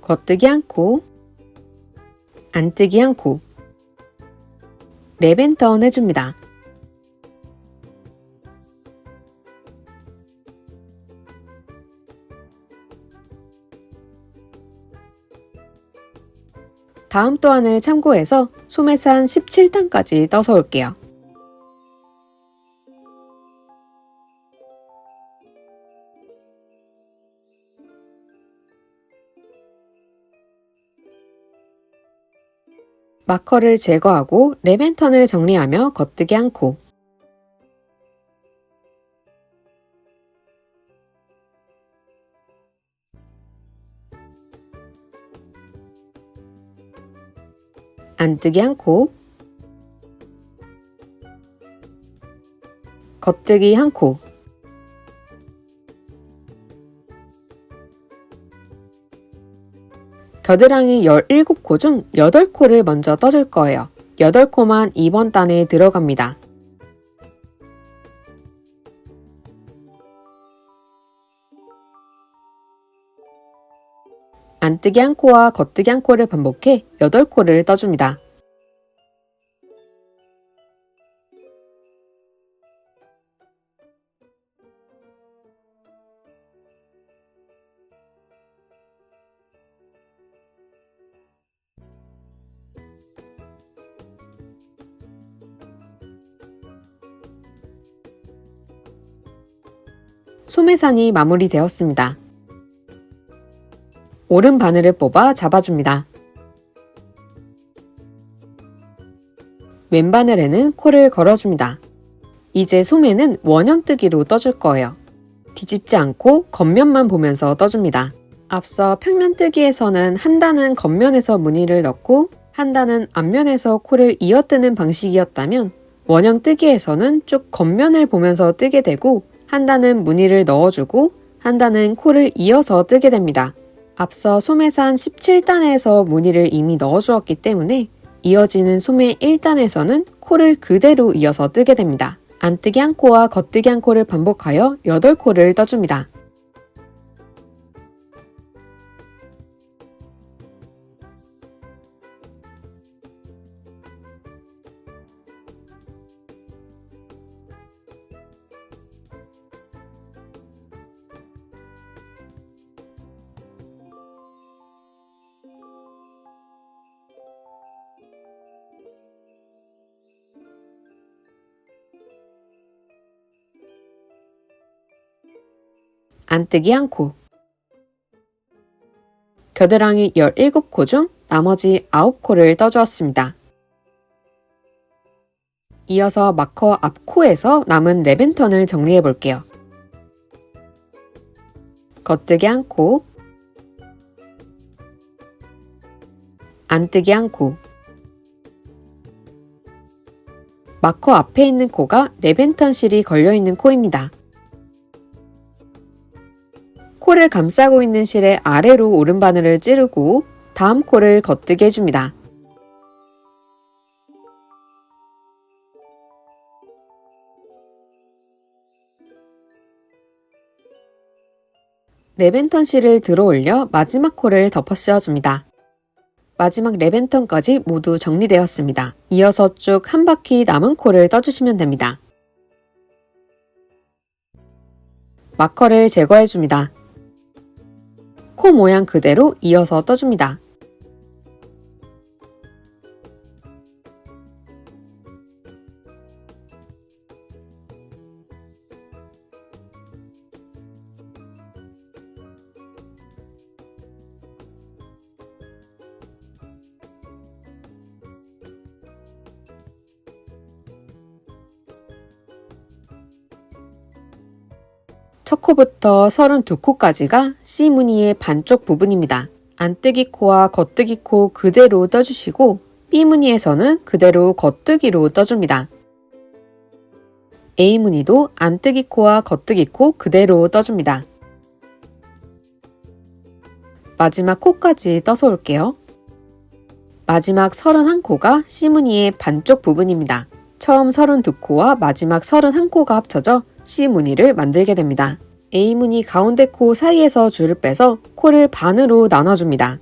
겉뜨기 한 코, 안뜨기 한 코, 랩앤턴 해줍니다. 다음 또한을 참고해서 소매산 17단까지 떠서 올게요. 마커를 제거하고 랩앤턴을 정리하며 겉뜨기 한 코, 안뜨기 한 코, 겉뜨기 한 코, 겨드랑이 17코 중 8코를 먼저 떠줄 거예요. 8코만 이번 단에 들어갑니다. 안뜨기 한 코와 겉뜨기 한 코를 반복해 8코를 떠줍니다. 소매산이 마무리되었습니다. 오른 바늘을 뽑아 잡아줍니다. 왼 바늘에는 코를 걸어줍니다. 이제 소매는 원형뜨기로 떠줄 거예요. 뒤집지 않고 겉면만 보면서 떠줍니다. 앞서 평면뜨기에서는 한 단은 겉면에서 무늬를 넣고 한 단은 앞면에서 코를 이어뜨는 방식이었다면 원형뜨기에서는 쭉 겉면을 보면서 뜨게 되고 한 단은 무늬를 넣어주고 한 단은 코를 이어서 뜨게 됩니다. 앞서 소매산 17단에서 무늬를 이미 넣어주었기 때문에 이어지는 소매 1단에서는 코를 그대로 이어서 뜨게 됩니다. 안뜨기 한 코와 겉뜨기 한 코를 반복하여 8코를 떠줍니다. 안뜨기 한 코, 겨드랑이 17코 중 나머지 9코를 떠주었습니다. 이어서 마커 앞코에서 남은 랩앤턴을 정리해 볼게요. 겉뜨기 한 코, 안뜨기 한 코, 마커 앞에 있는 코가 랩앤턴 실이 걸려있는 코입니다. 코를 감싸고 있는 실의 아래로 오른바늘을 찌르고 다음 코를 겉뜨게 해줍니다. 랩앤턴 실을 들어 올려 마지막 코를 덮어 씌워줍니다. 마지막 랩앤턴까지 모두 정리되었습니다. 이어서 쭉 한 바퀴 남은 코를 떠주시면 됩니다. 마커를 제거해줍니다. 코 모양 그대로 이어서 떠줍니다. 첫 코부터 32코까지가 C 무늬의 반쪽 부분입니다. 안뜨기 코와 겉뜨기 코 그대로 떠주시고 B 무늬에서는 그대로 겉뜨기로 떠줍니다. A무늬도 안뜨기 코와 겉뜨기 코 그대로 떠줍니다. 마지막 코까지 떠서 올게요. 마지막 31코가 C무늬의 반쪽 부분입니다. 처음 32코와 마지막 31코가 합쳐져 C무늬를 만들게 됩니다. A무늬 가운데 코 사이에서 줄을 빼서 코를 반으로 나눠줍니다.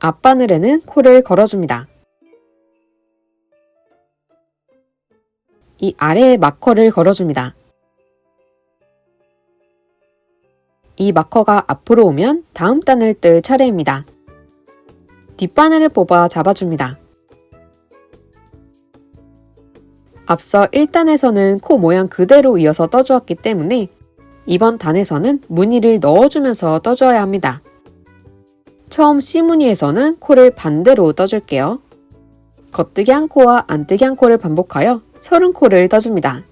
앞바늘에는 코를 걸어줍니다. 이 아래에 마커를 걸어줍니다. 이 마커가 앞으로 오면 다음 단을 뜰 차례입니다. 뒷바늘을 뽑아 잡아줍니다. 앞서 1단에서는 코 모양 그대로 이어서 떠주었기 때문에 이번 단에서는 무늬를 넣어주면서 떠줘야 합니다. 처음 C무늬에서는 코를 반대로 떠줄게요. 겉뜨기 한 코와 안뜨기 한 코를 반복하여 30코를 떠줍니다.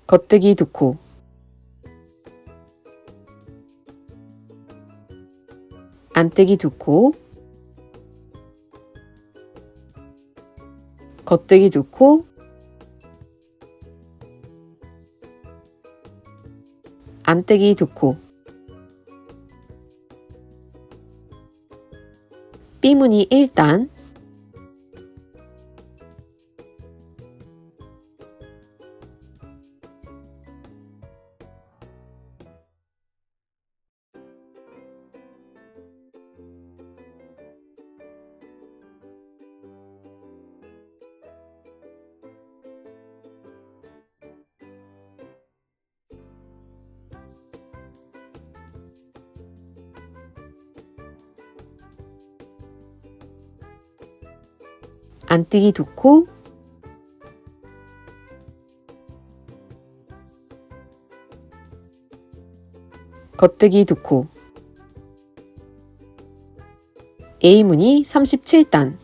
겉뜨기 2코, 안뜨기 2코, 겉뜨기 2코, 안뜨기 2코, B무늬 1단, 안뜨기 2코, 겉뜨기 2코, A무늬 37단,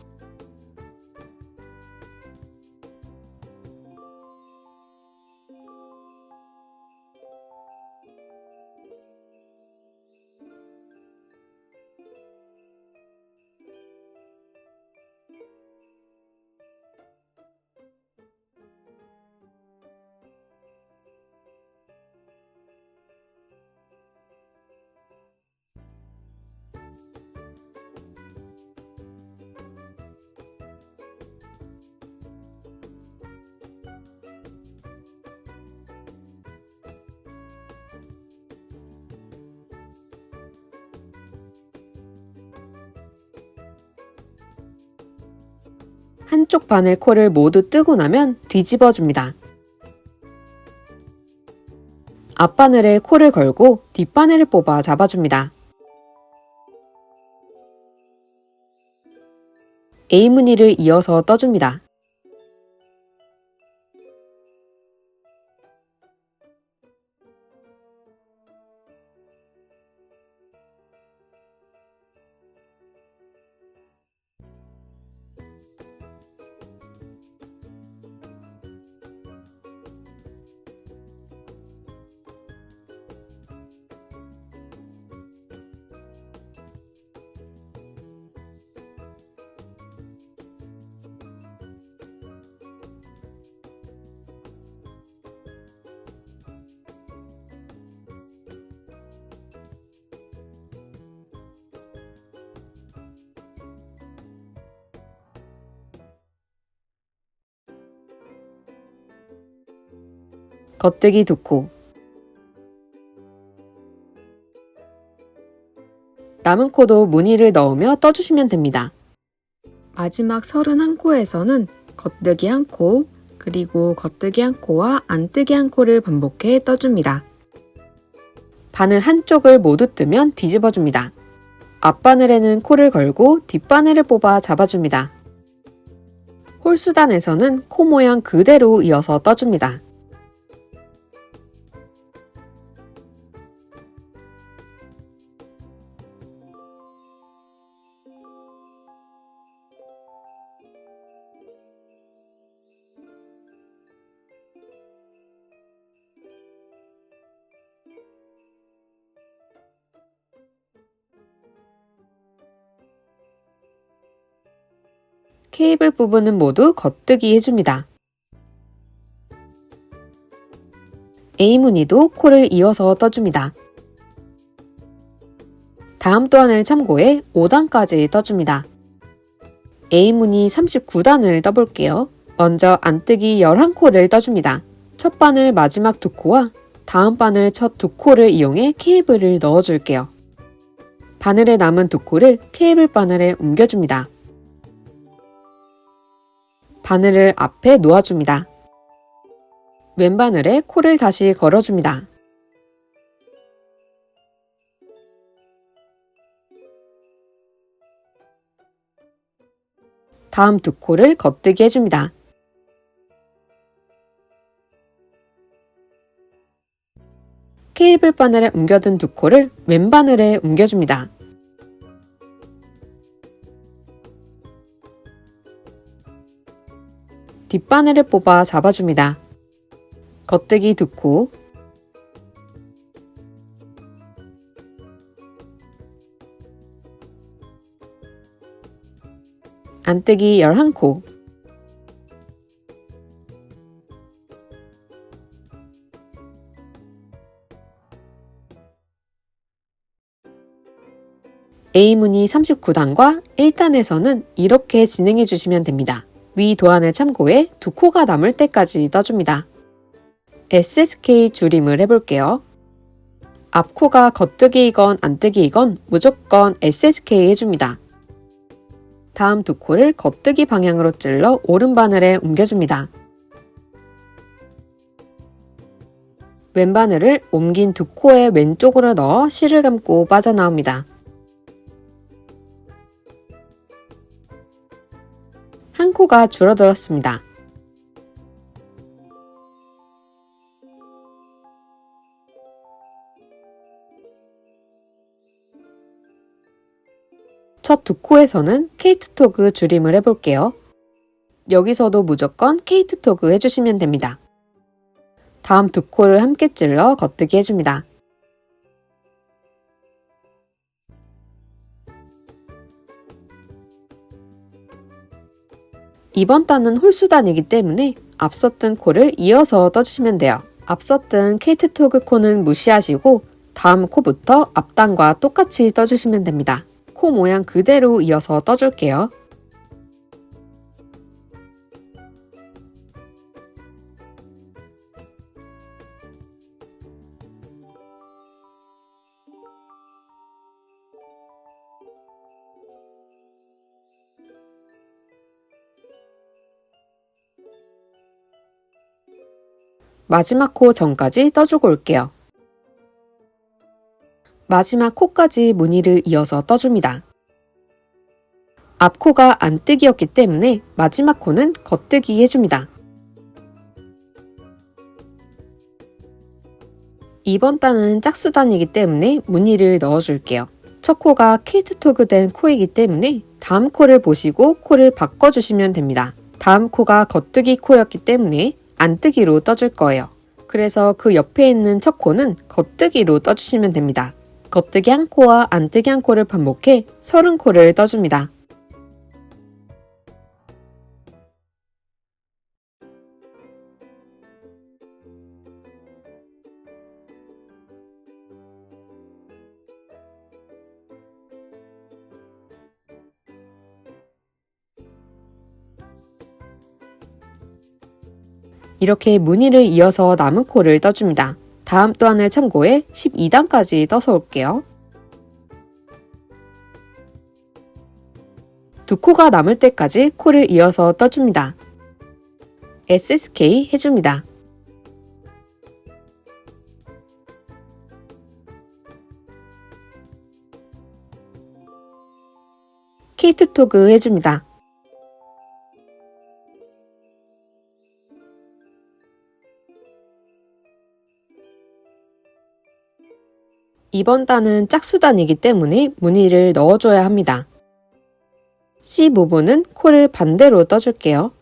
한쪽 바늘 코를 모두 뜨고 나면 뒤집어 줍니다. 앞바늘에 코를 걸고 뒷바늘을 뽑아 잡아줍니다. A무늬를 이어서 떠줍니다. 겉뜨기 2코, 남은 코도 무늬를 넣으며 떠주시면 됩니다. 마지막 31코에서는 겉뜨기 1코, 그리고 겉뜨기 1코와 안뜨기 1코를 반복해 떠줍니다. 바늘 한쪽을 모두 뜨면 뒤집어줍니다. 앞바늘에는 코를 걸고 뒷바늘을 뽑아 잡아줍니다. 홀수단에서는 코 모양 그대로 이어서 떠줍니다. 케이블 부분은 모두 겉뜨기 해줍니다. A무늬도 코를 이어서 떠줍니다. 다음 도안을 참고해 5단까지 떠줍니다. A무늬 39단을 떠볼게요. 먼저 안뜨기 11코를 떠줍니다. 첫 바늘 마지막 2코와 다음 바늘 첫 2코를 이용해 케이블을 넣어줄게요. 바늘에 남은 2코를 케이블 바늘에 옮겨줍니다. 바늘을 앞에 놓아줍니다. 왼바늘에 코를 다시 걸어줍니다. 다음 2코를 겉뜨기 해줍니다. 케이블 바늘에 옮겨둔 2코를 왼바늘에 옮겨줍니다. 뒷바늘을 뽑아 잡아줍니다. 겉뜨기 2코, 안뜨기 11코, A무늬 39단과 1단에서는 이렇게 진행해 주시면 됩니다. 위 도안을 참고해 2코가 남을 때까지 떠줍니다. SSK 줄임을 해볼게요. 앞코가 겉뜨기이건 안뜨기이건 무조건 SSK 해줍니다. 다음 2코를 겉뜨기 방향으로 찔러 오른바늘에 옮겨줍니다. 왼바늘을 옮긴 2코의 왼쪽으로 넣어 실을 감고 빠져나옵니다. 한 코가 줄어들었습니다. 첫 2코에서는 케이트 토그 줄임을 해볼게요. 여기서도 무조건 케이트 토그 해주시면 됩니다. 다음 2코를 함께 찔러 겉뜨기 해줍니다. 이번 단은 홀수단이기 때문에 앞서 뜬 코를 이어서 떠주시면 돼요. 앞서 뜬 케이트 토그 코는 무시하시고 다음 코부터 앞단과 똑같이 떠주시면 됩니다. 코 모양 그대로 이어서 떠줄게요. 마지막 코 전까지 떠주고 올게요. 마지막 코까지 무늬를 이어서 떠줍니다. 앞코가 안뜨기였기 때문에 마지막 코는 겉뜨기 해줍니다. 이번 단은 짝수단이기 때문에 무늬를 넣어줄게요. 첫 코가 케이트 토그 된 코이기 때문에 다음 코를 보시고 코를 바꿔주시면 됩니다. 다음 코가 겉뜨기 코였기 때문에 안뜨기로 떠줄 거예요. 그래서 그 옆에 있는 첫 코는 겉뜨기로 떠주시면 됩니다. 겉뜨기 한 코와 안뜨기 한 코를 반복해 30코를 떠줍니다. 이렇게 무늬를 이어서 남은 코를 떠줍니다. 다음 도안을 참고해 12단까지 떠서 올게요. 2코가 남을 때까지 코를 이어서 떠줍니다. SSK 해줍니다. 케이트토그 해줍니다. 이번 단은 짝수단이기 때문에 무늬를 넣어줘야 합니다. C 부분은 코를 반대로 떠줄게요.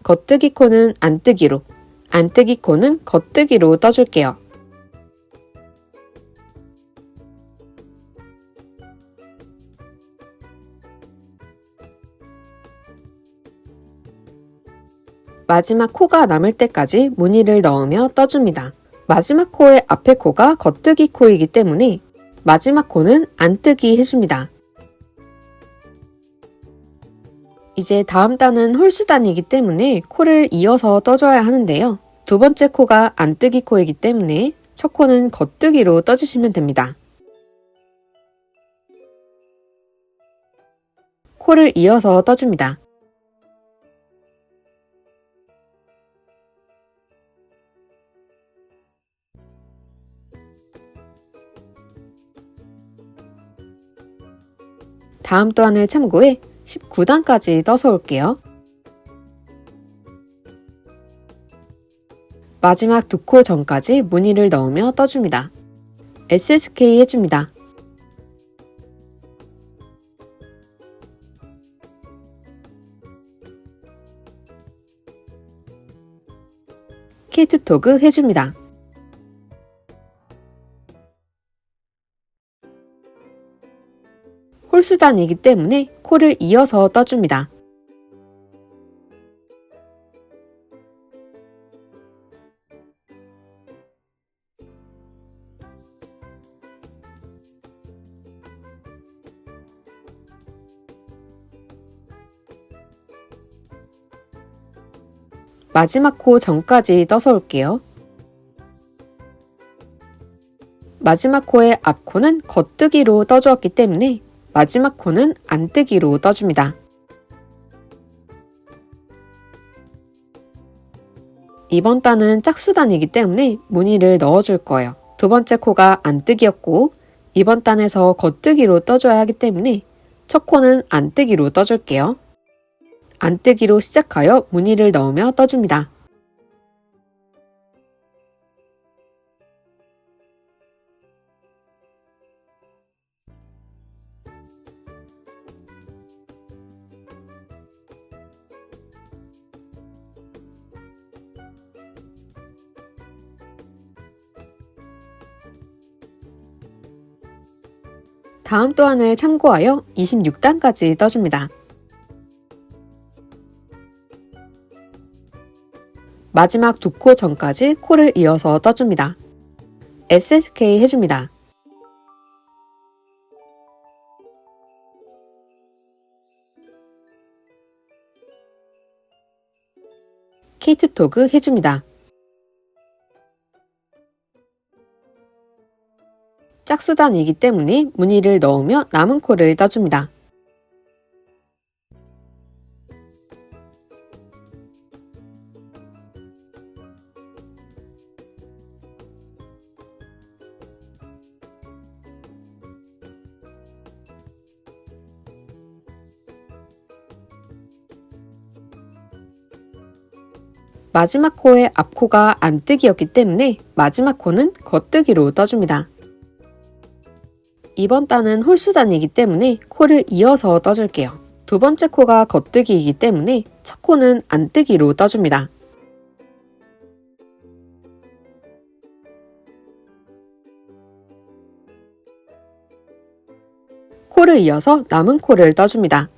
겉뜨기 코는 안뜨기로, 안뜨기 코는 겉뜨기로 떠줄게요. 마지막 코가 남을 때까지 무늬를 넣으며 떠줍니다. 마지막 코의 앞에 코가 겉뜨기 코이기 때문에 마지막 코는 안뜨기 해줍니다. 이제 다음 단은 홀수단이기 때문에 코를 이어서 떠줘야 하는데요. 두 번째 코가 안뜨기 코이기 때문에 첫 코는 겉뜨기로 떠주시면 됩니다. 코를 이어서 떠줍니다. 다음 또한을 참고해 19단까지 떠서 올게요. 마지막 두 코 전까지 무늬를 넣으며 떠줍니다. SSK 해줍니다. 케이트토그 해줍니다. 홀수단이기 때문에 코를 이어서 떠줍니다. 마지막 코 전까지 떠서 올게요. 마지막 코의 앞코는 겉뜨기로 떠주었기 때문에 마지막 코는 안뜨기로 떠줍니다. 이번 단은 짝수단이기 때문에 무늬를 넣어줄 거예요. 두 번째 코가 안뜨기였고 이번 단에서 겉뜨기로 떠줘야 하기 때문에 첫 코는 안뜨기로 떠줄게요. 안뜨기로 시작하여 무늬를 넣으며 떠줍니다. 다음 또한을 참고하여 26단까지 떠줍니다. 마지막 두 코 전까지 코를 이어서 떠줍니다. SSK 해줍니다. 케이트토그 해줍니다. 짝수단이기 때문에 무늬를 넣으며 남은 코를 떠줍니다. 마지막 코의 앞코가 안뜨기였기 때문에 마지막 코는 겉뜨기로 떠줍니다. 이번 단은 홀수단이기 때문에 코를 이어서 떠줄게요. 두 번째 코가 겉뜨기이기 때문에 첫 코는 안뜨기로 떠줍니다. 코를 이어서 남은 코를 떠줍니다.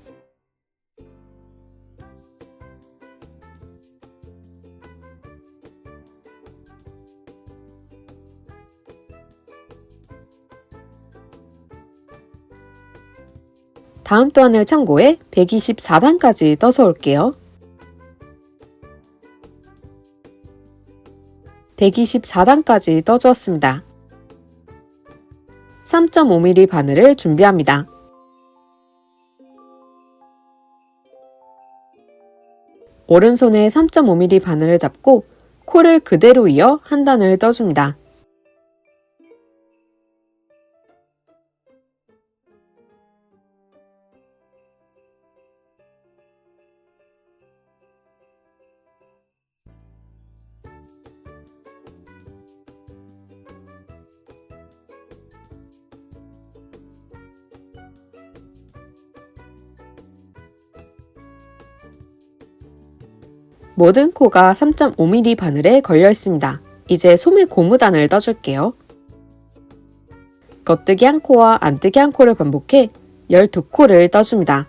다음 또한을 참고해 124단까지 떠서 올게요. 124단까지 떠주었습니다. 3.5mm 바늘을 준비합니다. 오른손에 3.5mm 바늘을 잡고 코를 그대로 이어 한 단을 떠줍니다. 모든 코가 3.5mm 바늘에 걸려 있습니다. 이제 소매 고무단을 떠줄게요. 겉뜨기 한 코와 안뜨기 한 코를 반복해 12코를 떠줍니다.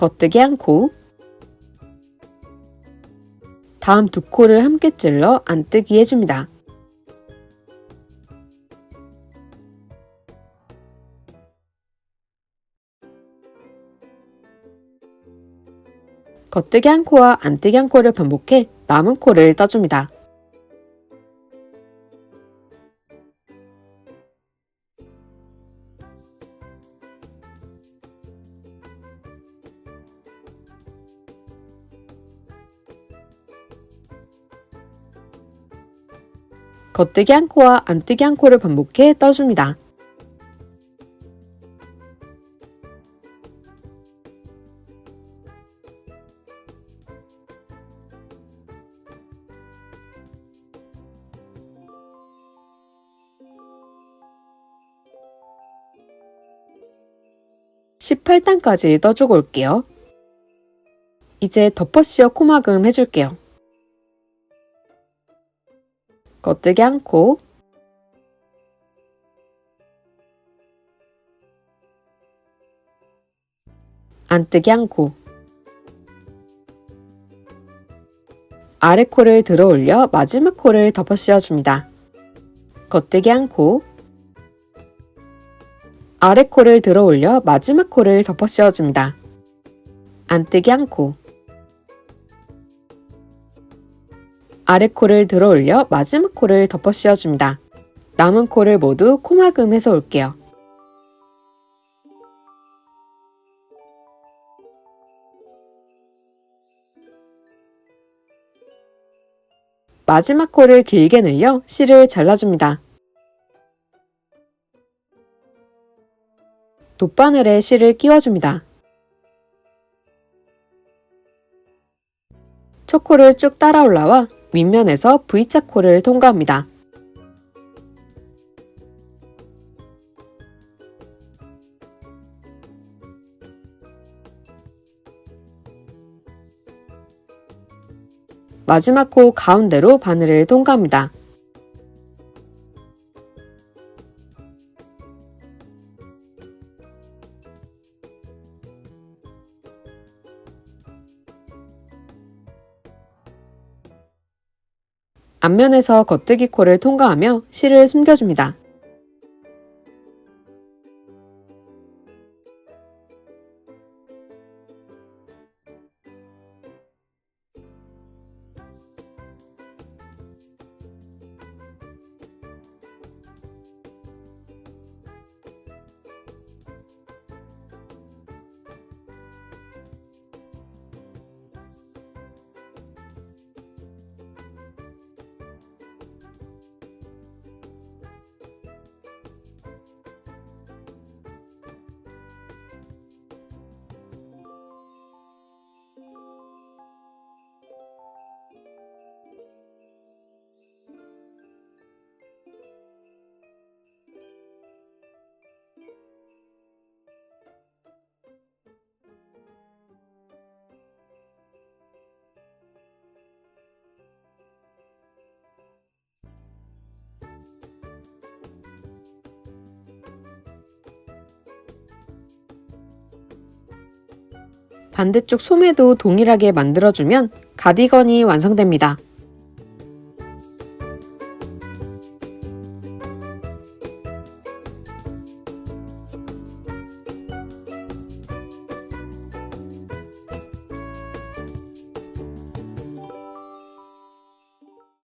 겉뜨기 한 코, 다음 두 코를 함께 찔러 안뜨기 해줍니다. 겉뜨기 한 코와 안뜨기 한 코를 반복해 남은 코를 떠줍니다. 겉뜨기 한 코와 안뜨기 한 코를 반복해 떠줍니다. (18단까지) 떠주고 올게요. 이제 덮어씌워 코막음 해줄게요. 겉뜨기 한 코, 안뜨기 한 코, 아래 코를 들어 올려 마지막 코를 덮어 씌워줍니다. 겉뜨기 한 코, 아래 코를 들어 올려 마지막 코를 덮어 씌워줍니다. 안뜨기 한 코, 아래 코를 들어 올려 마지막 코를 덮어 씌워줍니다. 남은 코를 모두 코막음 해서 올게요. 마지막 코를 길게 늘려 실을 잘라줍니다. 돗바늘에 실을 끼워줍니다. 초코를 쭉 따라 올라와 윗면에서 V자 코를 통과합니다. 마지막 코 가운데로 바늘을 통과합니다. 앞면에서 겉뜨기 코를 통과하며 실을 숨겨줍니다. 반대쪽 소매도 동일하게 만들어주면 가디건이 완성됩니다.